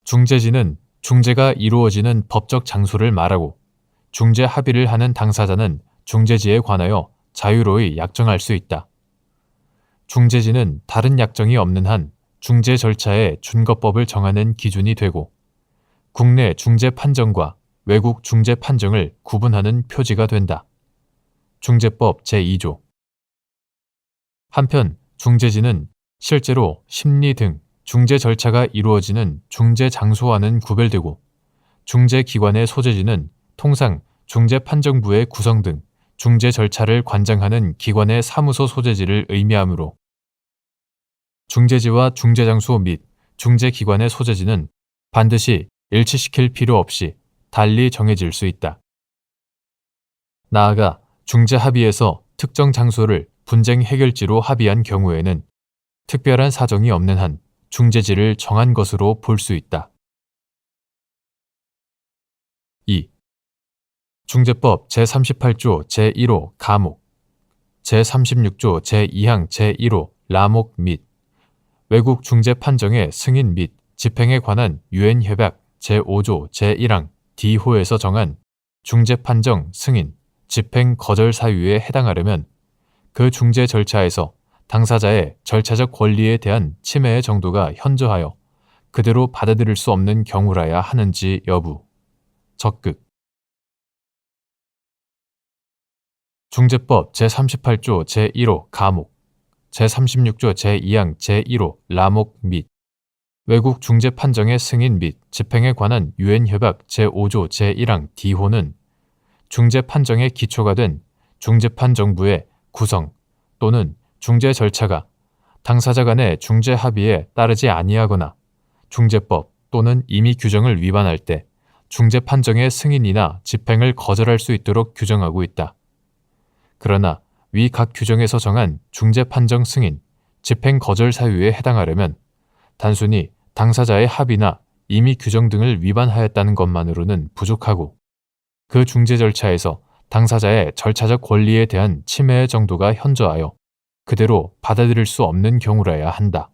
중재지는 중재가 이루어지는 법적 장소를 말하고 중재 합의를 하는 당사자는 중재지에 관하여 자유로이 약정할 수 있다. 중재지는 다른 약정이 없는 한 중재 절차의 준거법을 정하는 기준이 되고 국내 중재 판정과 외국 중재 판정을 구분하는 표지가 된다. 중재법 제2조 한편 중재지는 실제로 심리 등 중재 절차가 이루어지는 중재 장소와는 구별되고 중재기관의 소재지는 통상 중재판정부의 구성 등 중재 절차를 관장하는 기관의 사무소 소재지를 의미하므로 중재지와 중재장소 및 중재기관의 소재지는 반드시 일치시킬 필요 없이 달리 정해질 수 있다. 나아가 중재 합의에서 특정 장소를 분쟁 해결지로 합의한 경우에는 특별한 사정이 없는 한 중재지를 정한 것으로 볼 수 있다. 2. 중재법 제38조 제1호 가목, 제36조 제2항 제1호 라목 및 외국 중재 판정의 승인 및 집행에 관한 유엔 협약 제5조 제1항 D호에서 정한 중재 판정 승인, 집행 거절 사유에 해당하려면 그 중재 절차에서 당사자의 절차적 권리에 대한 침해의 정도가 현저하여 그대로 받아들일 수 없는 경우라야 하는지 여부 적극 중재법 제38조 제1호 가목, 제36조 제2항 제1호 라목 및 외국 중재 판정의 승인 및 집행에 관한 유엔 협약 제5조 제1항 D호는 중재 판정의 기초가 된 중재판정부의 구성 또는 중재 절차가 당사자 간의 중재 합의에 따르지 아니하거나 중재법 또는 임의 규정을 위반할 때 중재 판정의 승인이나 집행을 거절할 수 있도록 규정하고 있다. 그러나 위 각 규정에서 정한 중재 판정 승인, 집행 거절 사유에 해당하려면 단순히 당사자의 합의나 임의 규정 등을 위반하였다는 것만으로는 부족하고 그 중재 절차에서 당사자의 절차적 권리에 대한 침해의 정도가 현저하여 그대로 받아들일 수 없는 경우라야 한다.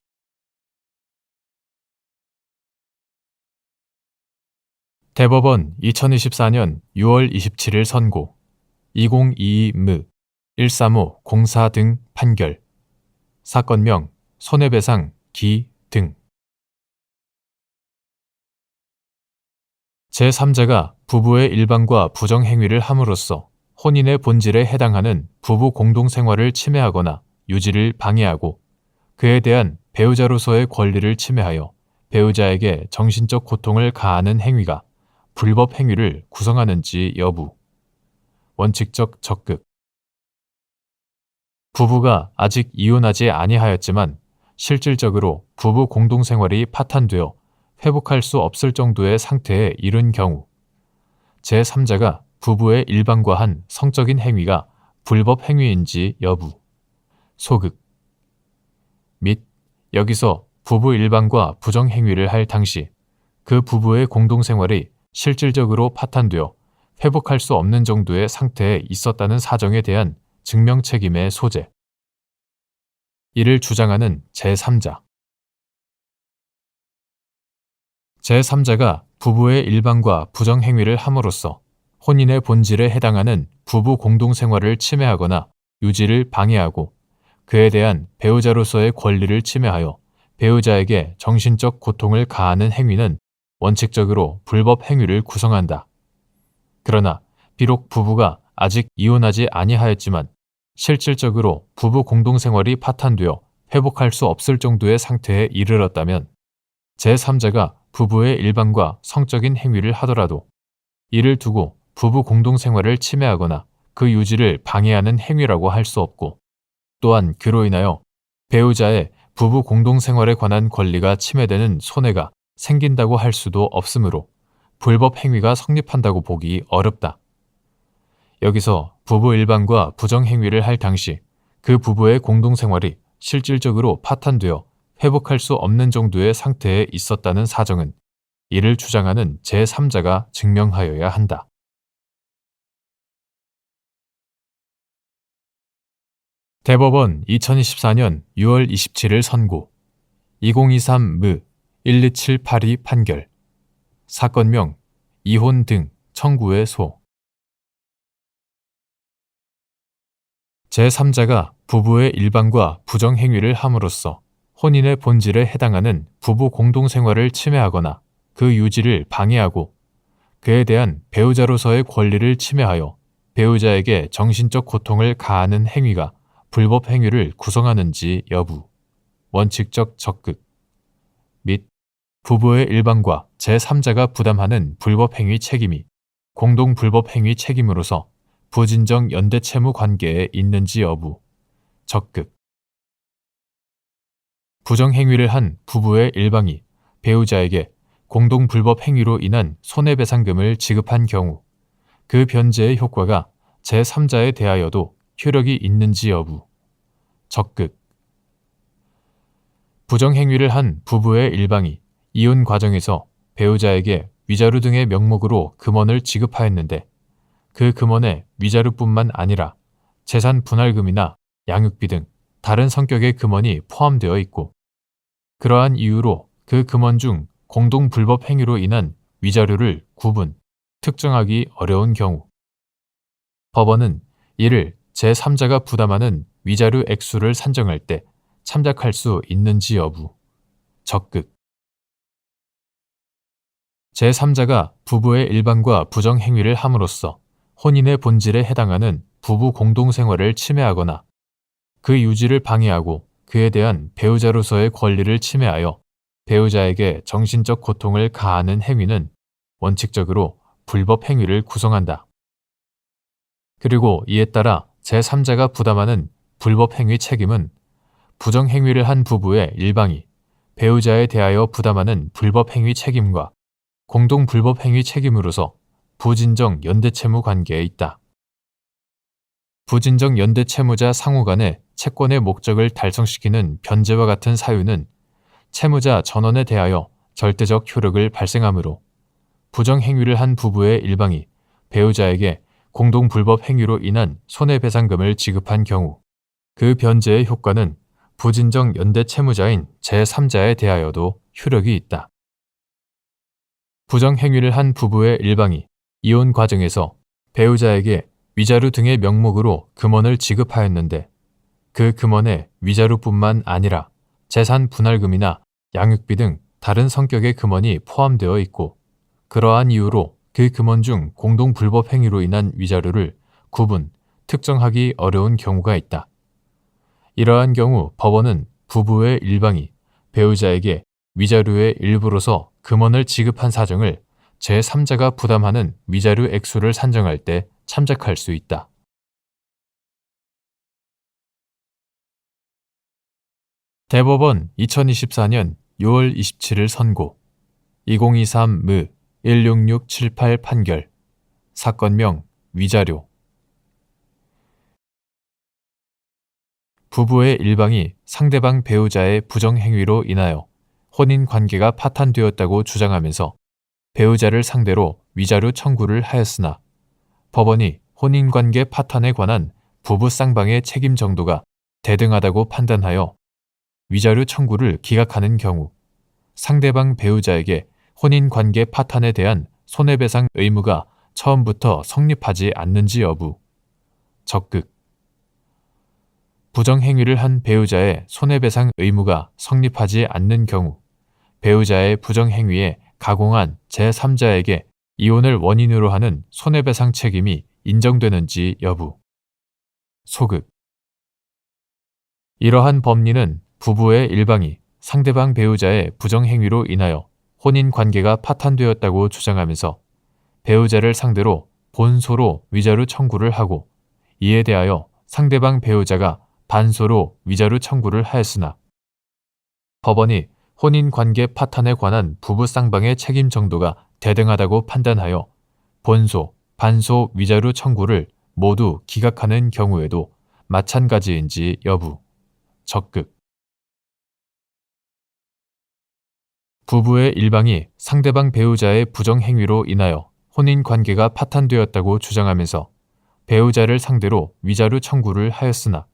대법원 2024년 6월 27일 선고 2022무 135 04 등 판결 사건명 손해배상 기 등 제3자가 부부의 일방과 부정행위를 함으로써 혼인의 본질에 해당하는 부부 공동생활을 침해하거나 유지를 방해하고 그에 대한 배우자로서의 권리를 침해하여 배우자에게 정신적 고통을 가하는 행위가 불법 행위를 구성하는지 여부 원칙적 적극 부부가 아직 이혼하지 아니하였지만 실질적으로 부부 공동생활이 파탄되어 회복할 수 없을 정도의 상태에 이른 경우 제3자가 부부의 일방과한 성적인 행위가 불법 행위인지 여부 소극 및 여기서 부부 일방과 부정행위를 할 당시 그 부부의 공동생활이 실질적으로 파탄되어 회복할 수 없는 정도의 상태에 있었다는 사정에 대한 증명 책임의 소재 이를 주장하는 제3자 제3자가 부부의 일방과 부정행위를 함으로써 혼인의 본질에 해당하는 부부 공동생활을 침해하거나 유지를 방해하고 그에 대한 배우자로서의 권리를 침해하여 배우자에게 정신적 고통을 가하는 행위는 원칙적으로 불법 행위를 구성한다. 그러나 비록 부부가 아직 이혼하지 아니하였지만 실질적으로 부부 공동생활이 파탄되어 회복할 수 없을 정도의 상태에 이르렀다면 제3자가 부부의 일방과 성적인 행위를 하더라도 이를 두고 부부 공동생활을 침해하거나 그 유지를 방해하는 행위라고 할 수 없고, 또한 그로 인하여 배우자의 부부 공동생활에 관한 권리가 침해되는 손해가 생긴다고 할 수도 없으므로 불법 행위가 성립한다고 보기 어렵다. 여기서 부부 일방과 부정행위를 할 당시 그 부부의 공동생활이 실질적으로 파탄되어 회복할 수 없는 정도의 상태에 있었다는 사정은 이를 주장하는 제3자가 증명하여야 한다. 대법원 2024년 6월 27일 선고 2023무 12782 판결 사건명 이혼 등 청구의 소 제3자가 부부의 일방과 부정행위를 함으로써 혼인의 본질에 해당하는 부부 공동생활을 침해하거나 그 유지를 방해하고 그에 대한 배우자로서의 권리를 침해하여 배우자에게 정신적 고통을 가하는 행위가 불법 행위를 구성하는지 여부, 원칙적 적극 및 부부의 일방과 제3자가 부담하는 불법 행위 책임이 공동 불법 행위 책임으로서 부진정 연대 채무 관계에 있는지 여부, 적극 부정행위를 한 부부의 일방이 배우자에게 공동 불법 행위로 인한 손해배상금을 지급한 경우 그 변제의 효과가 제3자에 대하여도 효력이 있는지 여부, 적극 부정행위를 한 부부의 일방이 이혼 과정에서 배우자에게 위자료 등의 명목으로 금원을 지급하였는데 그 금원에 위자료뿐만 아니라 재산 분할금이나 양육비 등 다른 성격의 금원이 포함되어 있고 그러한 이유로 그 금원 중 공동 불법 행위로 인한 위자료를 구분, 특정하기 어려운 경우 법원은 이를 제3자가 부담하는 위자료 액수를 산정할 때 참작할 수 있는지 여부, 적극 제3자가 부부의 일방과 부정행위를 함으로써 혼인의 본질에 해당하는 부부 공동생활을 침해하거나 그 유지를 방해하고 그에 대한 배우자로서의 권리를 침해하여 배우자에게 정신적 고통을 가하는 행위는 원칙적으로 불법 행위를 구성한다. 그리고 이에 따라 제3자가 부담하는 불법 행위 책임은 부정행위를 한 부부의 일방이 배우자에 대하여 부담하는 불법 행위 책임과 공동 불법 행위 책임으로서 부진정 연대채무 관계에 있다. 부진정 연대채무자 상호 간의 채권의 목적을 달성시키는 변제와 같은 사유는 채무자 전원에 대하여 절대적 효력을 발생하므로 부정행위를 한 부부의 일방이 배우자에게 공동 불법 행위로 인한 손해배상금을 지급한 경우 그 변제의 효과는 부진정 연대 채무자인 제3자에 대하여도 효력이 있다. 부정행위를 한 부부의 일방이 이혼 과정에서 배우자에게 위자료 등의 명목으로 금원을 지급하였는데 그 금원에 위자료뿐만 아니라 재산 분할금이나 양육비 등 다른 성격의 금원이 포함되어 있고 그러한 이유로 그 금원 중 공동 불법 행위로 인한 위자료를 구분, 특정하기 어려운 경우가 있다. 이러한 경우 법원은 부부의 일방이 배우자에게 위자료의 일부로서 금원을 지급한 사정을 제3자가 부담하는 위자료 액수를 산정할 때 참작할 수 있다. 대법원 2024년 6월 27일 선고 2023무 16678 판결 사건명 위자료 부부의 일방이 상대방 배우자의 부정행위로 인하여 혼인관계가 파탄되었다고 주장하면서 배우자를 상대로 위자료 청구를 하였으나 법원이 혼인관계 파탄에 관한 부부 쌍방의 책임 정도가 대등하다고 판단하여 위자료 청구를 기각하는 경우 상대방 배우자에게 혼인관계 파탄에 대한 손해배상 의무가 처음부터 성립하지 않는지 여부, 적극 부정행위를 한 배우자의 손해배상 의무가 성립하지 않는 경우 배우자의 부정행위에 가공한 제3자에게 이혼을 원인으로 하는 손해배상 책임이 인정되는지 여부. 소급. 이러한 법리는 부부의 일방이 상대방 배우자의 부정행위로 인하여 혼인관계가 파탄되었다고 주장하면서 배우자를 상대로 본소로 위자료 청구를 하고 이에 대하여 상대방 배우자가 반소로 위자료 청구를 하였으나 법원이 혼인관계 파탄에 관한 부부 쌍방의 책임 정도가 대등하다고 판단하여 본소, 반소 위자료 청구를 모두 기각하는 경우에도 마찬가지인지 여부. 적극. 부부의 일방이 상대방 배우자의 부정행위로 인하여 혼인관계가 파탄되었다고 주장하면서 배우자를 상대로 위자료 청구를 하였으나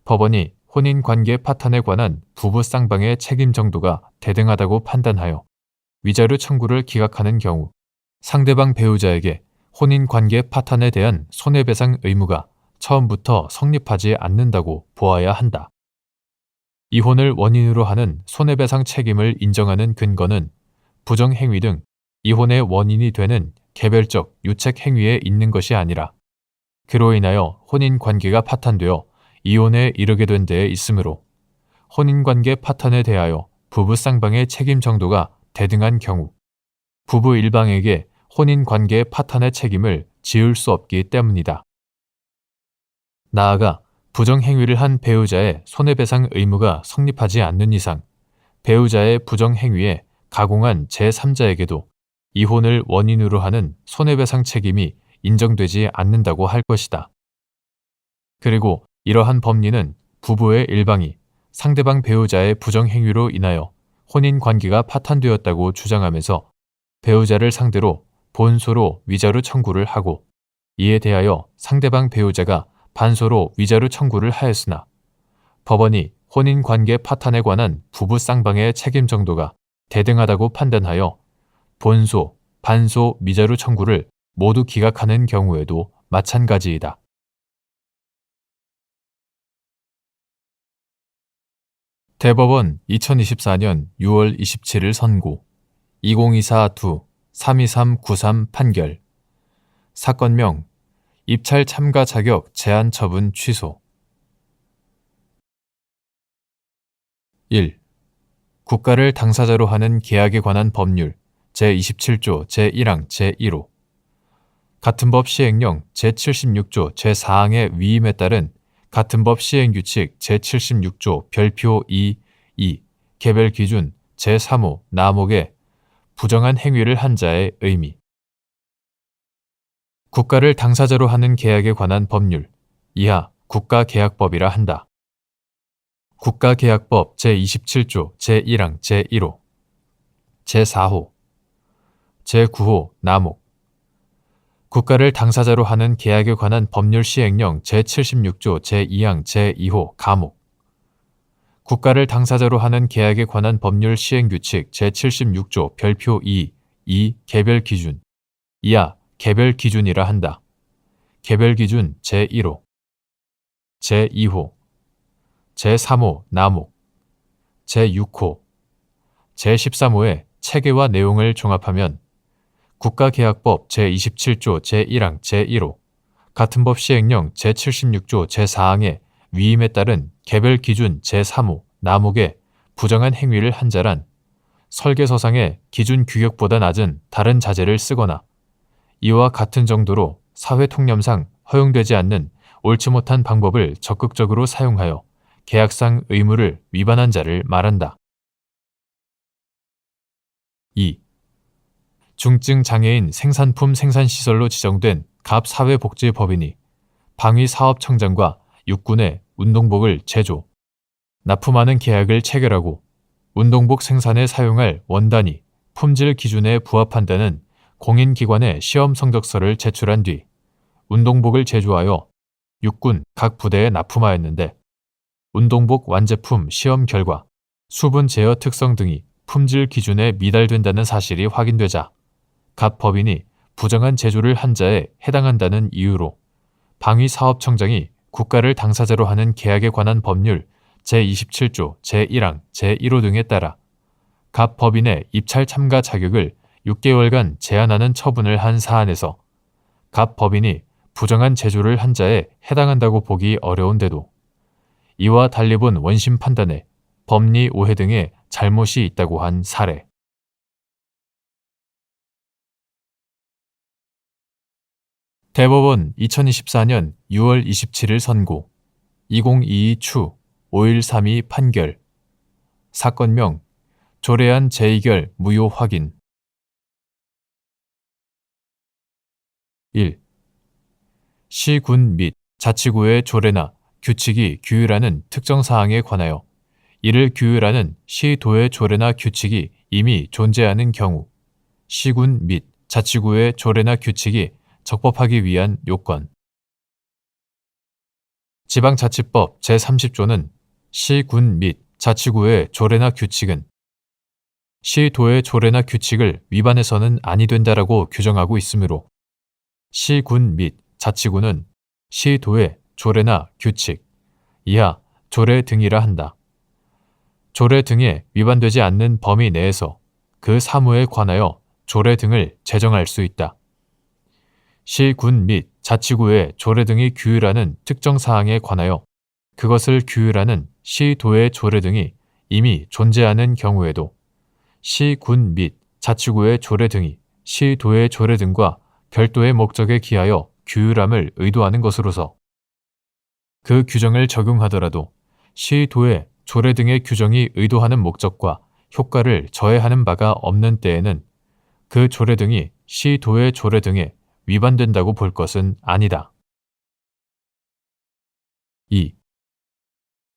법원이 혼인관계 파탄에 관한 부부 쌍방의 책임 정도가 대등하다고 판단하여 위자료 청구를 기각하는 경우 상대방 배우자에게 혼인관계 파탄에 대한 손해배상 의무가 처음부터 성립하지 않는다고 보아야 한다. 이혼을 원인으로 하는 손해배상 책임을 인정하는 근거는 부정행위 등 이혼의 원인이 되는 개별적 유책 행위에 있는 것이 아니라 그로 인하여 혼인관계가 파탄되어 이혼에 이르게 된 데에 있으므로 혼인관계 파탄에 대하여 부부 쌍방의 책임 정도가 대등한 경우 부부 일방에게 혼인관계 파탄의 책임을 지을 수 없기 때문이다. 나아가 부정행위를 한 배우자의 손해배상 의무가 성립하지 않는 이상 배우자의 부정행위에 가공한 제3자에게도 이혼을 원인으로 하는 손해배상 책임이 인정되지 않는다고 할 것이다. 그리고 이러한 법리는 부부의 일방이 상대방 배우자의 부정행위로 인하여 혼인관계가 파탄되었다고 주장하면서 배우자를 상대로 본소로 위자료 청구를 하고 이에 대하여 상대방 배우자가 반소로 위자료 청구를 하였으나 법원이 혼인관계 파탄에 관한 부부 쌍방의 책임 정도가 대등하다고 판단하여 본소, 반소 위자료 청구를 모두 기각하는 경우에도 마찬가지이다. 대법원 2024년 6월 27일 선고 2024-2-32393 판결 사건명 입찰 참가 자격 제한 처분 취소 1. 국가를 당사자로 하는 계약에 관한 법률 제27조 제1항 제1호 같은 법 시행령 제76조 제4항의 위임에 따른 같은 법 시행규칙 제76조 별표 2 개별 기준 제3호 나목의 부정한 행위를 한 자의 의미 국가를 당사자로 하는 계약에 관한 법률 이하 국가계약법이라 한다. 국가계약법 제27조 제1항 제1호 제4호 제9호 나목 국가를 당사자로 하는 계약에 관한 법률 시행령 제76조 제2항 제2호 가목 국가를 당사자로 하는 계약에 관한 법률 시행규칙 제76조 별표 2 개별 기준 이하 개별 기준이라 한다. 개별 기준 제1호 제2호 제3호 나목 제6호 제13호의 체계와 내용을 종합하면 국가계약법 제27조 제1항 제1호 같은 법 시행령 제76조 제4항의 위임에 따른 개별 기준 제3호 나목의 부정한 행위를 한 자란 설계서상의 기준 규격보다 낮은 다른 자재를 쓰거나 이와 같은 정도로 사회 통념상 허용되지 않는 옳지 못한 방법을 적극적으로 사용하여 계약상 의무를 위반한 자를 말한다. 2. 중증장애인 생산품 생산시설로 지정된 갑사회복지법인이 방위사업청장과 육군의 운동복을 제조, 납품하는 계약을 체결하고 운동복 생산에 사용할 원단이 품질 기준에 부합한다는 공인기관의 시험 성적서를 제출한 뒤 운동복을 제조하여 육군 각 부대에 납품하였는데 운동복 완제품 시험 결과 수분 제어 특성 등이 품질 기준에 미달된다는 사실이 확인되자 갑 법인이 부정한 제조를 한 자에 해당한다는 이유로 방위사업청장이 국가를 당사자로 하는 계약에 관한 법률 제27조 제1항 제1호 등에 따라 갑 법인의 입찰 참가 자격을 6개월간 제한하는 처분을 한 사안에서 갑 법인이 부정한 제조를 한 자에 해당한다고 보기 어려운데도 이와 달리 본 원심 판단에 법리 오해 등의 잘못이 있다고 한 사례. 대법원 2024년 6월 27일 선고 2022 추 5132 판결 사건명 조례안 재의결 무효 확인 1. 시군 및 자치구의 조례나 규칙이 규율하는 특정 사항에 관하여 이를 규율하는 시도의 조례나 규칙이 이미 존재하는 경우 시군 및 자치구의 조례나 규칙이 적법하기 위한 요건. 지방자치법 제30조는 시군 및 자치구의 조례나 규칙은 시도의 조례나 규칙을 위반해서는 아니 된다라고 규정하고 있으므로 시군 및 자치구는 시도의 조례나 규칙, 이하 조례 등이라 한다. 조례 등에 위반되지 않는 범위 내에서 그 사무에 관하여 조례 등을 제정할 수 있다. 시군 및 자치구의 조례 등이 규율하는 특정 사항에 관하여 그것을 규율하는 시도의 조례 등이 이미 존재하는 경우에도 시군 및 자치구의 조례 등이 시도의 조례 등과 별도의 목적에 기하여 규율함을 의도하는 것으로서 그 규정을 적용하더라도 시도의 조례 등의 규정이 의도하는 목적과 효과를 저해하는 바가 없는 때에는 그 조례 등이 시도의 조례 등에 위반된다고 볼 것은 아니다. 2.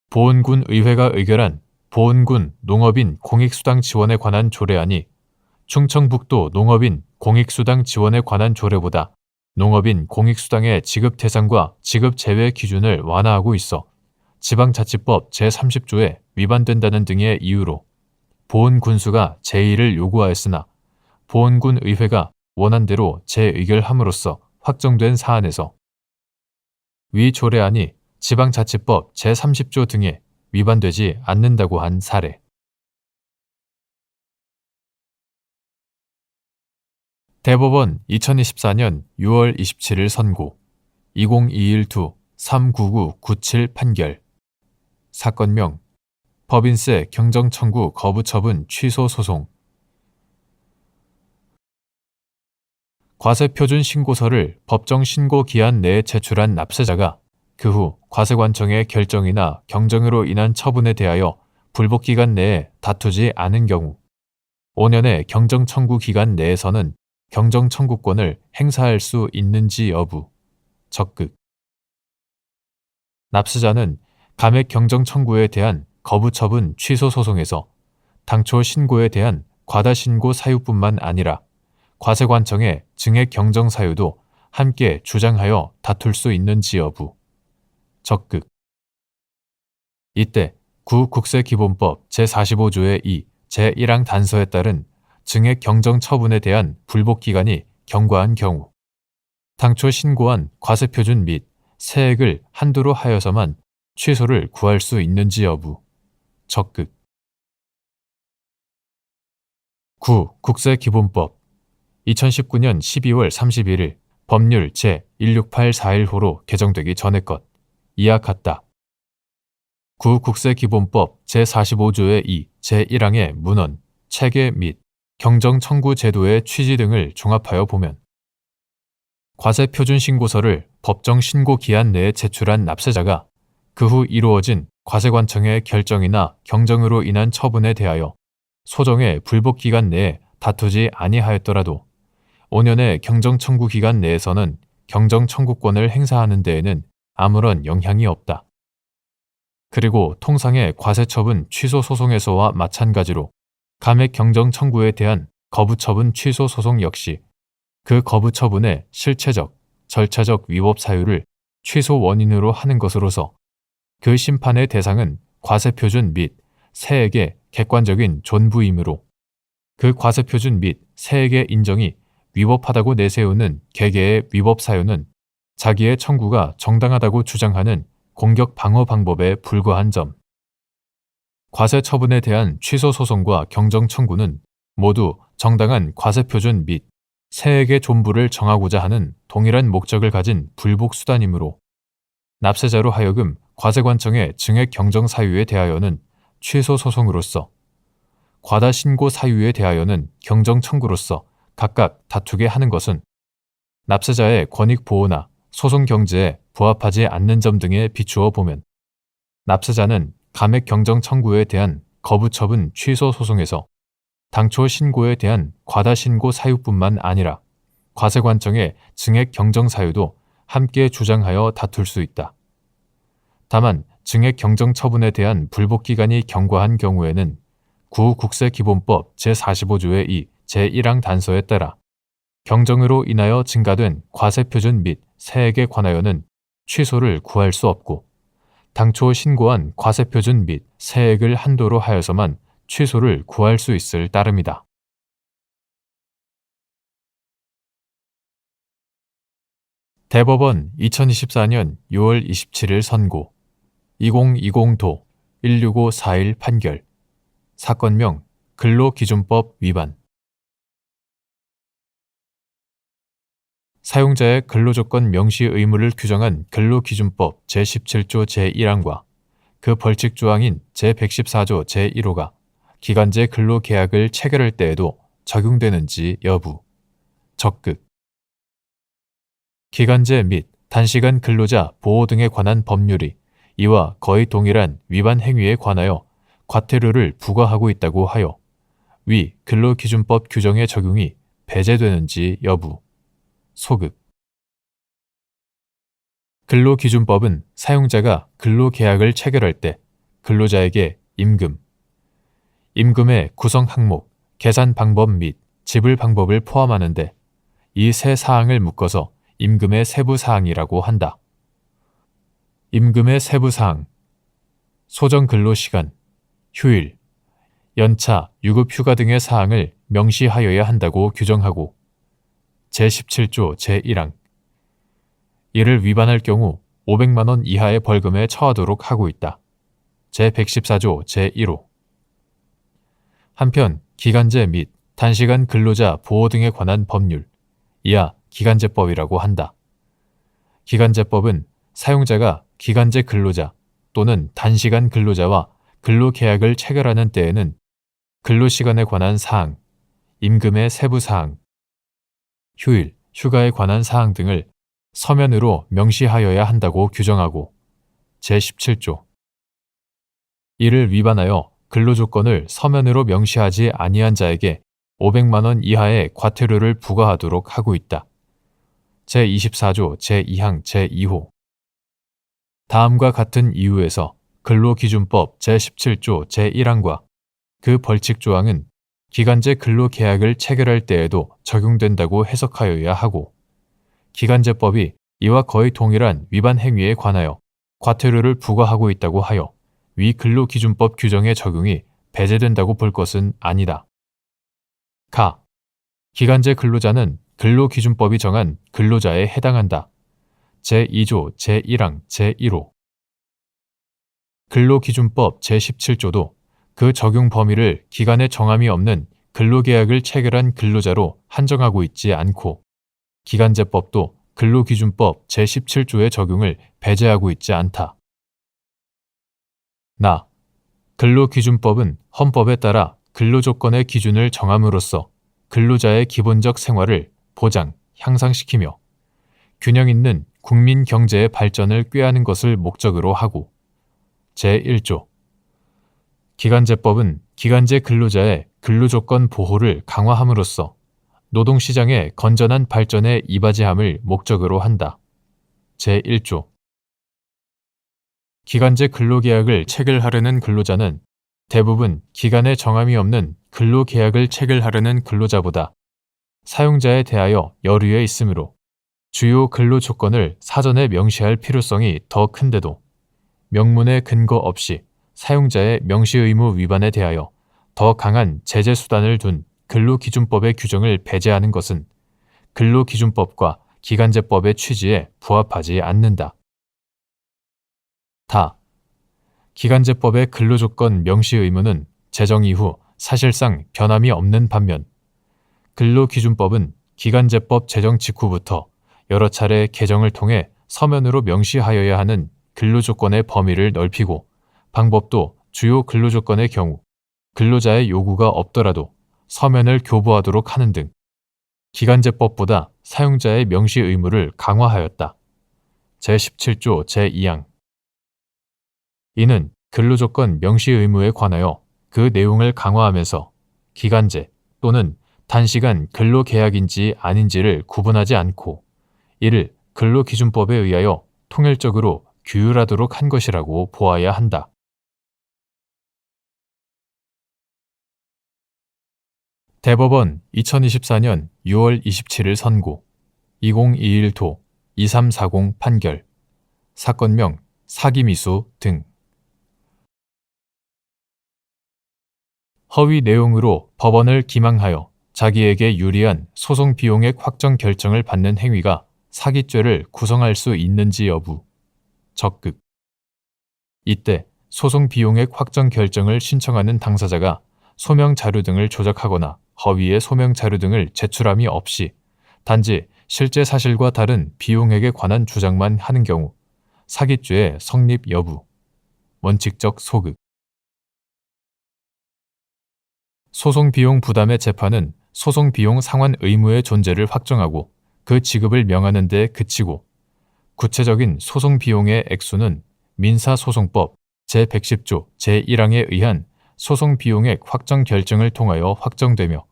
보은군 의회가 의결한 보은군 농업인 공익수당 지원에 관한 조례안이 충청북도 농업인 공익수당 지원에 관한 조례보다 농업인 공익수당의 지급 대상과 지급 제외 기준을 완화하고 있어 지방자치법 제30조에 위반된다는 등의 이유로 보은군수가 제의를 요구하였으나 보은군 의회가 원안대로 재의결함으로써 확정된 사안에서 위 조례안이 지방자치법 제30조 등에 위반되지 않는다고 한 사례. 대법원 2024년 6월 27일 선고 2021-2-39997 판결 사건명 법인세 경정청구 거부 처분 취소 소송 과세표준 신고서를 법정 신고 기한 내에 제출한 납세자가 그 후 과세관청의 결정이나 경정으로 인한 처분에 대하여 불복기간 내에 다투지 않은 경우 5년의 경정청구 기간 내에서는 경정청구권을 행사할 수 있는지 여부 적극 납세자는 감액 경정청구에 대한 거부처분 취소 소송에서 당초 신고에 대한 과다신고 사유뿐만 아니라 과세관청의 증액 경정 사유도 함께 주장하여 다툴 수 있는지 여부 적극 이때 국세기본법 제45조의 2 제1항 단서에 따른 증액 경정 처분에 대한 불복기간이 경과한 경우 당초 신고한 과세표준 및 세액을 한도로 하여서만 취소를 구할 수 있는지 여부 적극 국세기본법 2019년 12월 31일 법률 제168415로 개정되기 전의 것 이하 같다. 국세기본법 제45조의 2 제1항의 문헌, 체계 및 경정청구 제도의 취지 등을 종합하여 보면 과세표준신고서를 법정 신고 기한 내에 제출한 납세자가 그 후 이루어진 과세관청의 결정이나 경정으로 인한 처분에 대하여 소정의 불복기간 내에 다투지 아니하였더라도 5년의 경정청구 기간 내에서는 경정청구권을 행사하는 데에는 아무런 영향이 없다. 그리고 통상의 과세처분 취소 소송에서와 마찬가지로 감액 경정청구에 대한 거부처분 취소 소송 역시 그 거부처분의 실체적, 절차적 위법 사유를 취소 원인으로 하는 것으로서 그 심판의 대상은 과세표준 및 세액의 객관적인 존부이므로 그 과세표준 및 세액의 인정이 위법하다고 내세우는 개개의 위법 사유는 자기의 청구가 정당하다고 주장하는 공격 방어 방법에 불과한 점. 과세 처분에 대한 취소 소송과 경정 청구는 모두 정당한 과세 표준 및 세액의 존부를 정하고자 하는 동일한 목적을 가진 불복 수단이므로 납세자로 하여금 과세관청의 증액 경정 사유에 대하여는 취소 소송으로서, 과다 신고 사유에 대하여는 경정 청구로서 각각 다투게 하는 것은 납세자의 권익 보호나 소송 경제에 부합하지 않는 점 등에 비추어 보면 납세자는 감액 경정 청구에 대한 거부 처분 취소 소송에서 당초 신고에 대한 과다 신고 사유뿐만 아니라 과세관청의 증액 경정 사유도 함께 주장하여 다툴 수 있다. 다만 증액 경정 처분에 대한 불복 기간이 경과한 경우에는 구국세기본법 제45조의 2 제1항 단서에 따라 경정으로 인하여 증가된 과세 표준 및 세액에 관하여는 취소를 구할 수 없고 당초 신고한 과세 표준 및 세액을 한도로 하여서만 취소를 구할 수 있을 따름이다. 대법원 2024년 6월 27일 선고 2020도 16541 판결 사건명 근로기준법 위반. 사용자의 근로조건 명시 의무를 규정한 근로기준법 제17조 제1항과 그 벌칙 조항인 제114조 제1호가 기간제 근로계약을 체결할 때에도 적용되는지 여부. 적극. 기간제 및 단시간 근로자 보호 등에 관한 법률이 이와 거의 동일한 위반 행위에 관하여 과태료를 부과하고 있다고 하여 위 근로기준법 규정의 적용이 배제되는지 여부. 소급. 근로기준법은 사용자가 근로계약을 체결할 때 근로자에게 임금의 구성 항목, 계산 방법 및 지불 방법을 포함하는데 이 세 사항을 묶어서 임금의 세부 사항이라고 한다. 임금의 세부 사항, 소정 근로시간, 휴일, 연차, 유급 휴가 등의 사항을 명시하여야 한다고 규정하고 제17조 제1항 이를 위반할 경우 500만 원 이하의 벌금에 처하도록 하고 있다. 제114조 제1호. 한편 기간제 및 단시간 근로자 보호 등에 관한 법률, 이하 기간제법이라고 한다. 기간제법은 사용자가 기간제 근로자 또는 단시간 근로자와 근로계약을 체결하는 때에는 근로시간에 관한 사항, 임금의 세부 사항, 휴일, 휴가에 관한 사항 등을 서면으로 명시하여야 한다고 규정하고 제17조. 이를 위반하여 근로조건을 서면으로 명시하지 아니한 자에게 500만 원 이하의 과태료를 부과하도록 하고 있다. 제24조 제2항 제2호. 다음과 같은 이유에서 근로기준법 제17조 제1항과 그 벌칙 조항은 기간제 근로계약을 체결할 때에도 적용된다고 해석하여야 하고 기간제법이 이와 거의 동일한 위반 행위에 관하여 과태료를 부과하고 있다고 하여 위 근로기준법 규정의 적용이 배제된다고 볼 것은 아니다. 기간제 근로자는 근로기준법이 정한 근로자에 해당한다. 제2조 제1항 제1호. 근로기준법 제17조도 그 적용 범위를 기간에 정함이 없는 근로계약을 체결한 근로자로 한정하고 있지 않고 기간제법도 근로기준법 제17조의 적용을 배제하고 있지 않다. 근로기준법은 헌법에 따라 근로조건의 기준을 정함으로써 근로자의 기본적 생활을 보장, 향상시키며 균형 있는 국민 경제의 발전을 꾀하는 것을 목적으로 하고 제1조. 기간제법은 기간제 근로자의 근로조건 보호를 강화함으로써 노동시장의 건전한 발전에 이바지함을 목적으로 한다. 제1조. 기간제 근로계약을 체결하려는 근로자는 대부분 기간에 정함이 없는 근로계약을 체결하려는 근로자보다 사용자에 대하여 여류에 있으므로 주요 근로조건을 사전에 명시할 필요성이 더 큰데도 명문의 근거 없이 사용자의 명시 의무 위반에 대하여 더 강한 제재 수단을 둔 근로기준법의 규정을 배제하는 것은 근로기준법과 기간제법의 취지에 부합하지 않는다. 다. 기간제법의 근로조건 명시 의무는 제정 이후 사실상 변함이 없는 반면 근로기준법은 기간제법 제정 직후부터 여러 차례 개정을 통해 서면으로 명시하여야 하는 근로조건의 범위를 넓히고 방법도 주요 근로조건의 경우 근로자의 요구가 없더라도 서면을 교부하도록 하는 등 기간제법보다 사용자의 명시 의무를 강화하였다. 제17조 제2항. 이는 근로조건 명시 의무에 관하여 그 내용을 강화하면서 기간제 또는 단시간 근로계약인지 아닌지를 구분하지 않고 이를 근로기준법에 의하여 통일적으로 규율하도록 한 것이라고 보아야 한다. 대법원 2024년 6월 27일 선고 2021도 2340 판결 사건명 사기미수 등 허위 내용으로 법원을 기망하여 자기에게 유리한 소송 비용액 확정 결정을 받는 행위가 사기죄를 구성할 수 있는지 여부 적극. 이때 소송 비용액 확정 결정을 신청하는 당사자가 소명 자료 등을 조작하거나 허위의 소명 자료 등을 제출함이 없이 단지 실제 사실과 다른 비용액에 관한 주장만 하는 경우 사기죄의 성립 여부 원칙적 소극. 소송 비용 부담의 재판은 소송 비용 상환 의무의 존재를 확정하고 그 지급을 명하는 데 그치고 구체적인 소송 비용의 액수는 민사소송법 제110조 제1항에 의한 소송 비용액 확정 결정을 통하여 확정되며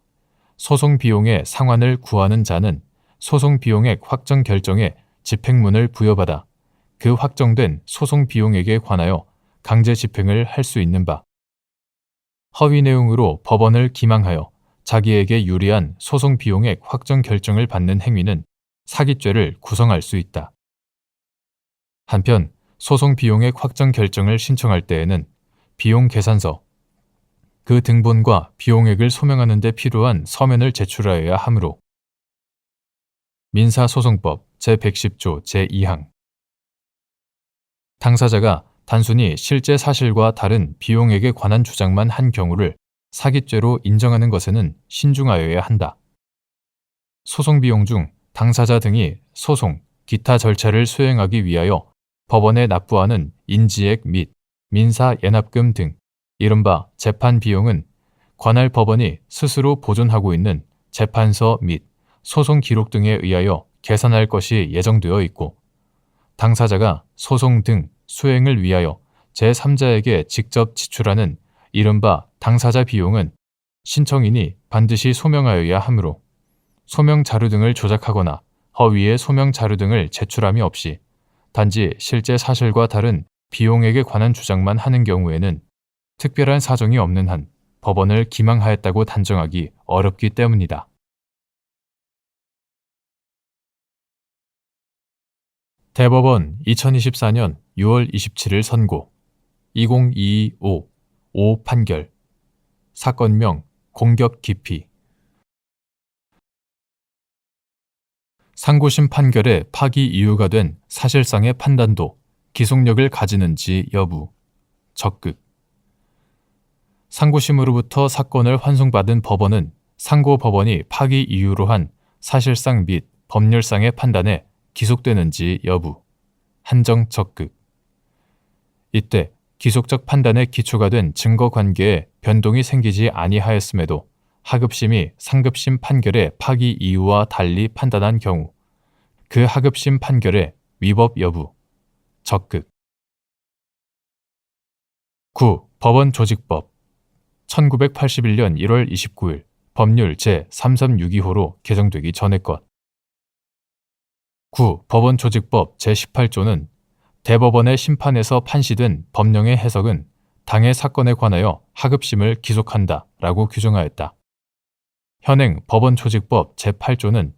소송 비용의 상환을 구하는 자는 소송 비용액 확정 결정에 집행문을 부여받아 그 확정된 소송 비용액에 관하여 강제 집행을 할 수 있는 바. 허위 내용으로 법원을 기망하여 자기에게 유리한 소송 비용액 확정 결정을 받는 행위는 사기죄를 구성할 수 있다. 한편 소송 비용액 확정 결정을 신청할 때에는 비용 계산서, 그 등본과 비용액을 소명하는 데 필요한 서면을 제출하여야 하므로 민사소송법 제110조 제2항. 당사자가 단순히 실제 사실과 다른 비용액에 관한 주장만 한 경우를 사기죄로 인정하는 것에는 신중하여야 한다. 소송 비용 중 당사자 등이 소송, 기타 절차를 수행하기 위하여 법원에 납부하는 인지액 및 민사 예납금 등 이른바 재판 비용은 관할 법원이 스스로 보존하고 있는 재판서 및 소송 기록 등에 의하여 계산할 것이 예정되어 있고 당사자가 소송 등 수행을 위하여 제3자에게 직접 지출하는 이른바 당사자 비용은 신청인이 반드시 소명하여야 하므로 소명 자료 등을 조작하거나 허위의 소명 자료 등을 제출함이 없이 단지 실제 사실과 다른 비용액에 관한 주장만 하는 경우에는 특별한 사정이 없는 한 법원을 기망하였다고 단정하기 어렵기 때문이다. 대법원 2024년 6월 27일 선고 2022-5 판결 사건명 공격 기피. 상고심 판결의 파기 이유가 된 사실상의 판단도 기속력을 가지는지 여부 적극. 상고심으로부터 사건을 환송받은 법원은 상고법원이 파기 이유로 한 사실상 및 법률상의 판단에 기속되는지 여부 한정 적극. 이때 기속적 판단에 기초가 된 증거관계에 변동이 생기지 아니하였음에도 하급심이 상급심 판결의 파기 이유와 달리 판단한 경우 그 하급심 판결의 위법 여부 적극. 9. 법원조직법 1981년 1월 29일 법률 제336호로 개정되기 전의 것. 9. 법원조직법 제18조는 대법원의 심판에서 판시된 법령의 해석은 당해 사건에 관하여 하급심을 기속한다 라고 규정하였다. 현행 법원조직법 제8조는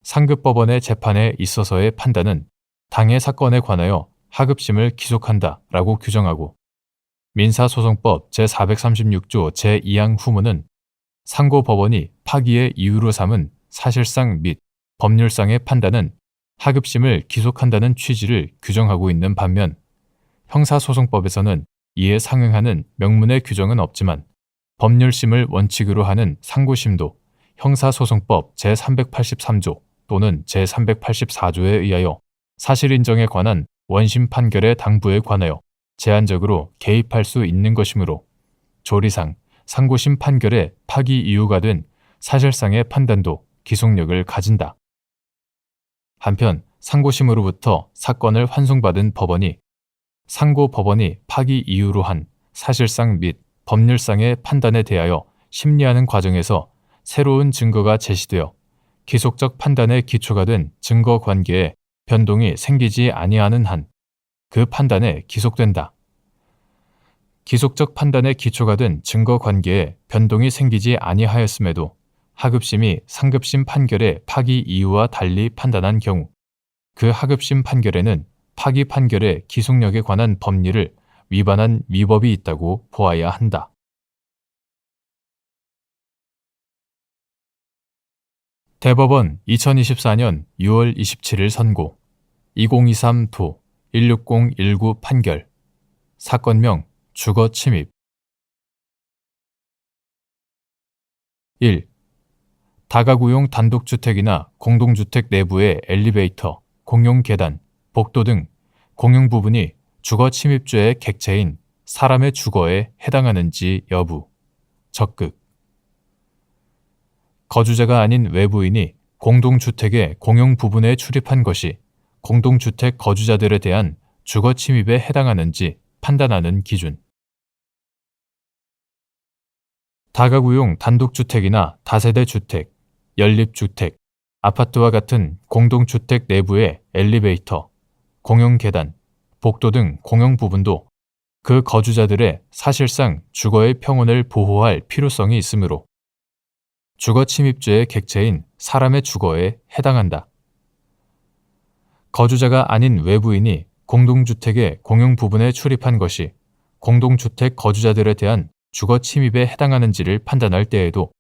상급법원의 재판에 있어서의 판단은 당해 사건에 관하여 하급심을 기속한다 라고 규정하고 민사소송법 제436조 제2항 후문은 상고법원이 파기의 이유로 삼은 사실상 및 법률상의 판단은 하급심을 기속한다는 취지를 규정하고 있는 반면 형사소송법에서는 이에 상응하는 명문의 규정은 없지만 법률심을 원칙으로 하는 상고심도 형사소송법 제383조 또는 제384조에 의하여 사실인정에 관한 원심 판결의 당부에 관하여 제한적으로 개입할 수 있는 것이므로 조리상 상고심 판결의 파기 이유가 된 사실상의 판단도 기속력을 가진다. 한편 상고심으로부터 사건을 환송받은 법원이 상고법원이 파기 이유로 한 사실상 및 법률상의 판단에 대하여 심리하는 과정에서 새로운 증거가 제시되어 기속적 판단의 기초가 된 증거 관계에 변동이 생기지 아니하는 한 그 판단에 기속된다. 기속적 판단의 기초가 된 증거 관계에 변동이 생기지 아니하였음에도 하급심이 상급심 판결의 파기 이유와 달리 판단한 경우 그 하급심 판결에는 파기 판결의 기속력에 관한 법리를 위반한 위법이 있다고 보아야 한다. 대법원 2024년 6월 27일 선고 2023도 16019 판결 사건명 주거 침입 1. 다가구용 단독주택이나 공동주택 내부의 엘리베이터, 공용 계단, 복도 등 공용 부분이 주거 침입죄의 객체인 사람의 주거에 해당하는지 여부. 적극. 거주자가 아닌 외부인이 공동주택의 공용 부분에 출입한 것이 공동주택 거주자들에 대한 주거 침입에 해당하는지 판단하는 기준. 다가구용 단독주택이나 다세대 주택, 연립주택, 아파트와 같은 공동주택 내부의 엘리베이터, 공용 계단, 복도 등 공용 부분도 그 거주자들의 사실상 주거의 평온을 보호할 필요성이 있으므로 주거 침입죄의 객체인 사람의 주거에 해당한다. 거주자가 아닌 외부인이 공동주택의 공용 부분에 출입한 것이 공동주택 거주자들에 대한 주거 침입에 해당하는지를 판단할 때에도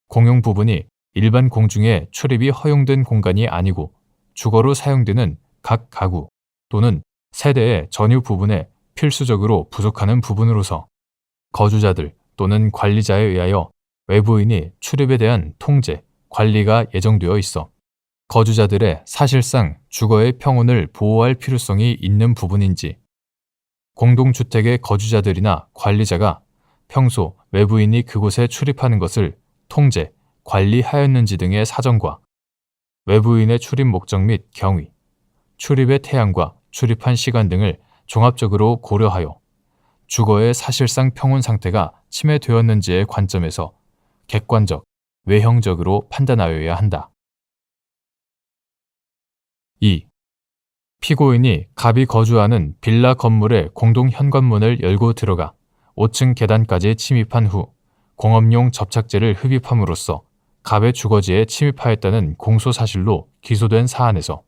공용 부분이 일반 공중에 출입이 허용된 공간이 아니고 주거로 사용되는 각 가구 또는 세대의 전유 부분에 필수적으로 부족하는 부분으로서 거주자들 또는 관리자에 의하여 외부인이 출입에 대한 통제, 관리가 예정되어 있어 거주자들의 사실상 주거의 평온을 보호할 필요성이 있는 부분인지 공동주택의 거주자들이나 관리자가 평소 외부인이 그곳에 출입하는 것을 통제, 관리하였는지 등의 사정과 외부인의 출입 목적 및 경위, 출입의 태양과 출입한 시간 등을 종합적으로 고려하여 주거의 사실상 평온 상태가 침해되었는지의 관점에서 객관적, 외형적으로 판단하여야 한다. 2. 피고인이 갑이 거주하는 빌라 건물의 공동 현관문을 열고 들어가 5층 계단까지 침입한 후 공업용 접착제를 흡입함으로써 갑의 주거지에 침입하였다는 공소 사실로 기소된 사안에서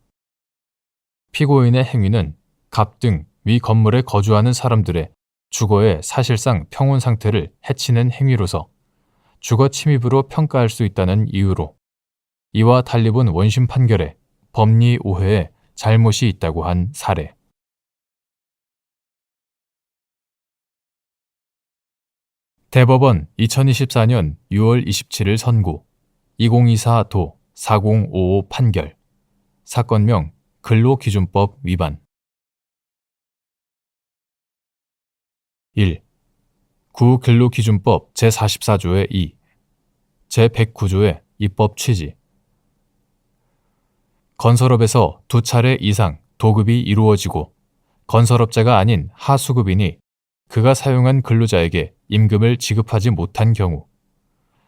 피고인의 행위는 갑 등 위 건물에 거주하는 사람들의 주거의 사실상 평온 상태를 해치는 행위로서 주거 침입으로 평가할 수 있다는 이유로 이와 달리 본 원심 판결에 법리 오해에 잘못이 있다고 한 사례. 대법원 2024년 6월 27일 선고 2024도 4055 판결 사건명 근로기준법 위반 1. 구근로기준법 제44조의 2, 제109조의 입법 취지 건설업에서 2차례 이상 도급이 이루어지고 건설업자가 아닌 하수급인이 그가 사용한 근로자에게 임금을 지급하지 못한 경우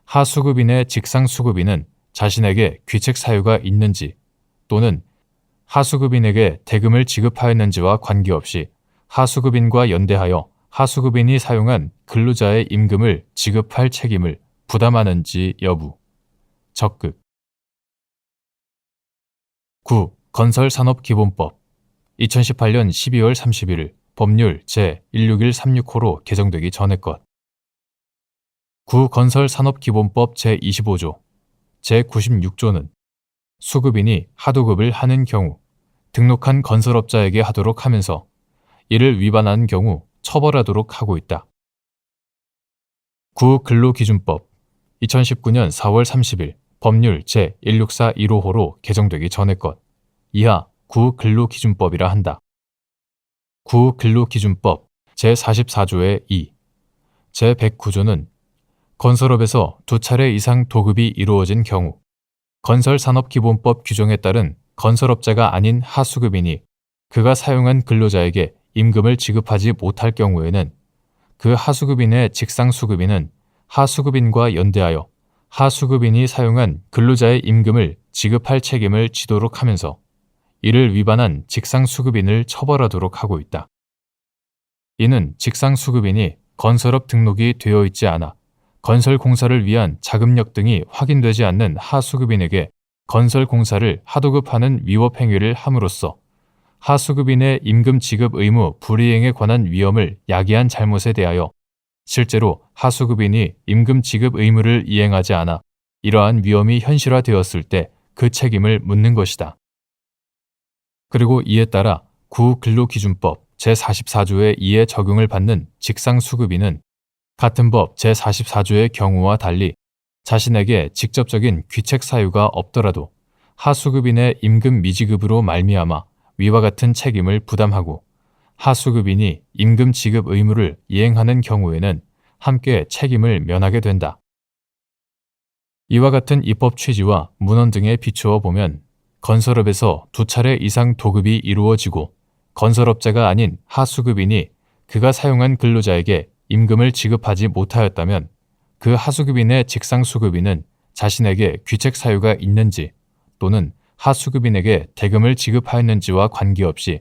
하수급인의 직상수급인은 자신에게 귀책 사유가 있는지 또는 하수급인에게 대금을 지급하였는지와 관계없이 하수급인과 연대하여 하수급인이 사용한 근로자의 임금을 지급할 책임을 부담하는지 여부. 적극. 9. 건설산업기본법 2018년 12월 31일 법률 제16136호로 개정되기 전의 것. 9. 건설산업기본법 제25조 제96조는 수급인이 하도급을 하는 경우 등록한 건설업자에게 하도록 하면서 이를 위반하는 경우 처벌하도록 하고 있다. 구근로기준법 2019년 4월 30일 법률 제1641호로 개정되기 전의 것 이하 구근로기준법이라 한다. 구근로기준법 제44조의 2, 제109조는 건설업에서 2차례 이상 도급이 이루어진 경우 건설산업기본법 규정에 따른 건설업자가 아닌 하수급인이 그가 사용한 근로자에게 임금을 지급하지 못할 경우에는 그 하수급인의 직상수급인은 하수급인과 연대하여 하수급인이 사용한 근로자의 임금을 지급할 책임을 지도록 하면서 이를 위반한 직상수급인을 처벌하도록 하고 있다. 이는 직상수급인이 건설업 등록이 되어 있지 않아 건설공사를 위한 자금력 등이 확인되지 않는 하수급인에게 건설공사를 하도급하는 위법행위를 함으로써 하수급인의 임금 지급 의무 불이행에 관한 위험을 야기한 잘못에 대하여 실제로 하수급인이 임금 지급 의무를 이행하지 않아 이러한 위험이 현실화되었을 때 그 책임을 묻는 것이다. 그리고 이에 따라 구근로기준법 제44조의 2에 적용을 받는 직상수급인은 같은 법 제44조의 경우와 달리 자신에게 직접적인 귀책 사유가 없더라도 하수급인의 임금 미지급으로 말미암아 위와 같은 책임을 부담하고 하수급인이 임금 지급 의무를 이행하는 경우에는 함께 책임을 면하게 된다. 이와 같은 입법 취지와 문헌 등에 비추어 보면 건설업에서 2차례 이상 도급이 이루어지고 건설업자가 아닌 하수급인이 그가 사용한 근로자에게 임금을 지급하지 못하였다면 그 하수급인의 직상수급인은 자신에게 귀책 사유가 있는지 또는 하수급인에게 대금을 지급하였는지와 관계없이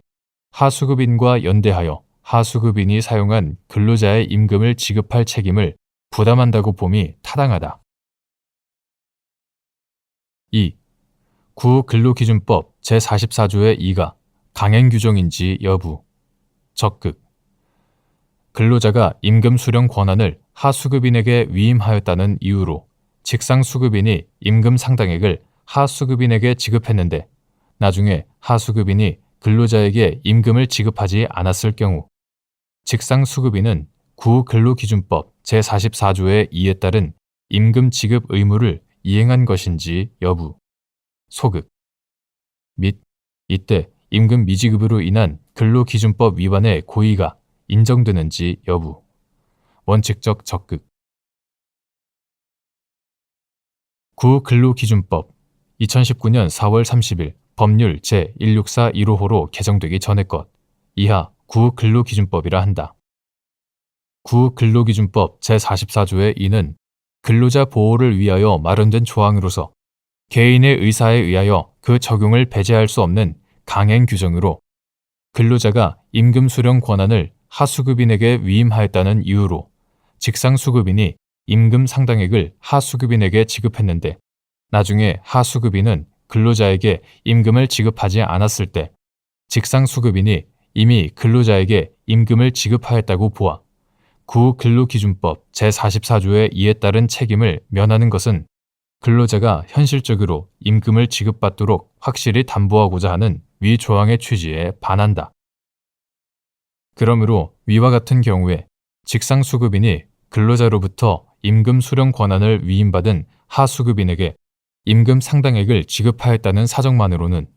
하수급인과 연대하여 하수급인이 사용한 근로자의 임금을 지급할 책임을 부담한다고 봄이 타당하다. 2. 구근로기준법 제44조의 2가 강행규정인지 여부. 적극. 근로자가 임금 수령 권한을 하수급인에게 위임하였다는 이유로 직상수급인이 임금 상당액을 하수급인에게 지급했는데 나중에 하수급인이 근로자에게 임금을 지급하지 않았을 경우 직상수급인은 구근로기준법 제44조의 2에 따른 임금 지급 의무를 이행한 것인지 여부. 소극. 및 이때 임금 미지급으로 인한 근로기준법 위반의 고의가 인정되는지 여부. 원칙적 적극. 구근로기준법 2019년 4월 30일 법률 제1641호로 개정되기 전의 것 이하 구근로기준법이라 한다. 구근로기준법 제44조의 2는 근로자 보호를 위하여 마련된 조항으로서 개인의 의사에 의하여 그 적용을 배제할 수 없는 강행 규정으로 근로자가 임금 수령 권한을 하수급인에게 위임하였다는 이유로 직상수급인이 임금 상당액을 하수급인에게 지급했는데 나중에 하수급인은 근로자에게 임금을 지급하지 않았을 때 직상수급인이 이미 근로자에게 임금을 지급하였다고 보아 구근로기준법 제44조의 2에 따른 책임을 면하는 것은 근로자가 현실적으로 임금을 지급받도록 확실히 담보하고자 하는 위 조항의 취지에 반한다. 그러므로 위와 같은 경우에 직상수급인이 근로자로부터 임금 수령 권한을 위임받은 하수급인에게 임금 상당액을 지급하였다는 사정만으로는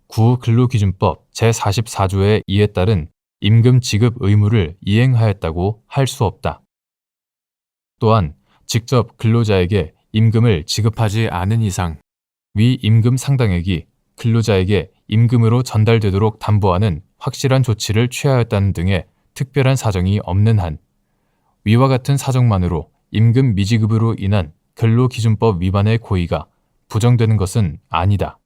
구근로기준법 제44조의 2에 따른 임금 지급 의무를 이행하였다고 할 수 없다. 또한 직접 근로자에게 임금을 지급하지 않은 이상 위 임금 상당액이 근로자에게 임금으로 전달되도록 담보하는 확실한 조치를 취하였다는 등의 특별한 사정이 없는 한 위와 같은 사정만으로 임금 미지급으로 인한 근로기준법 위반의 고의가 부정되는 것은 아니다.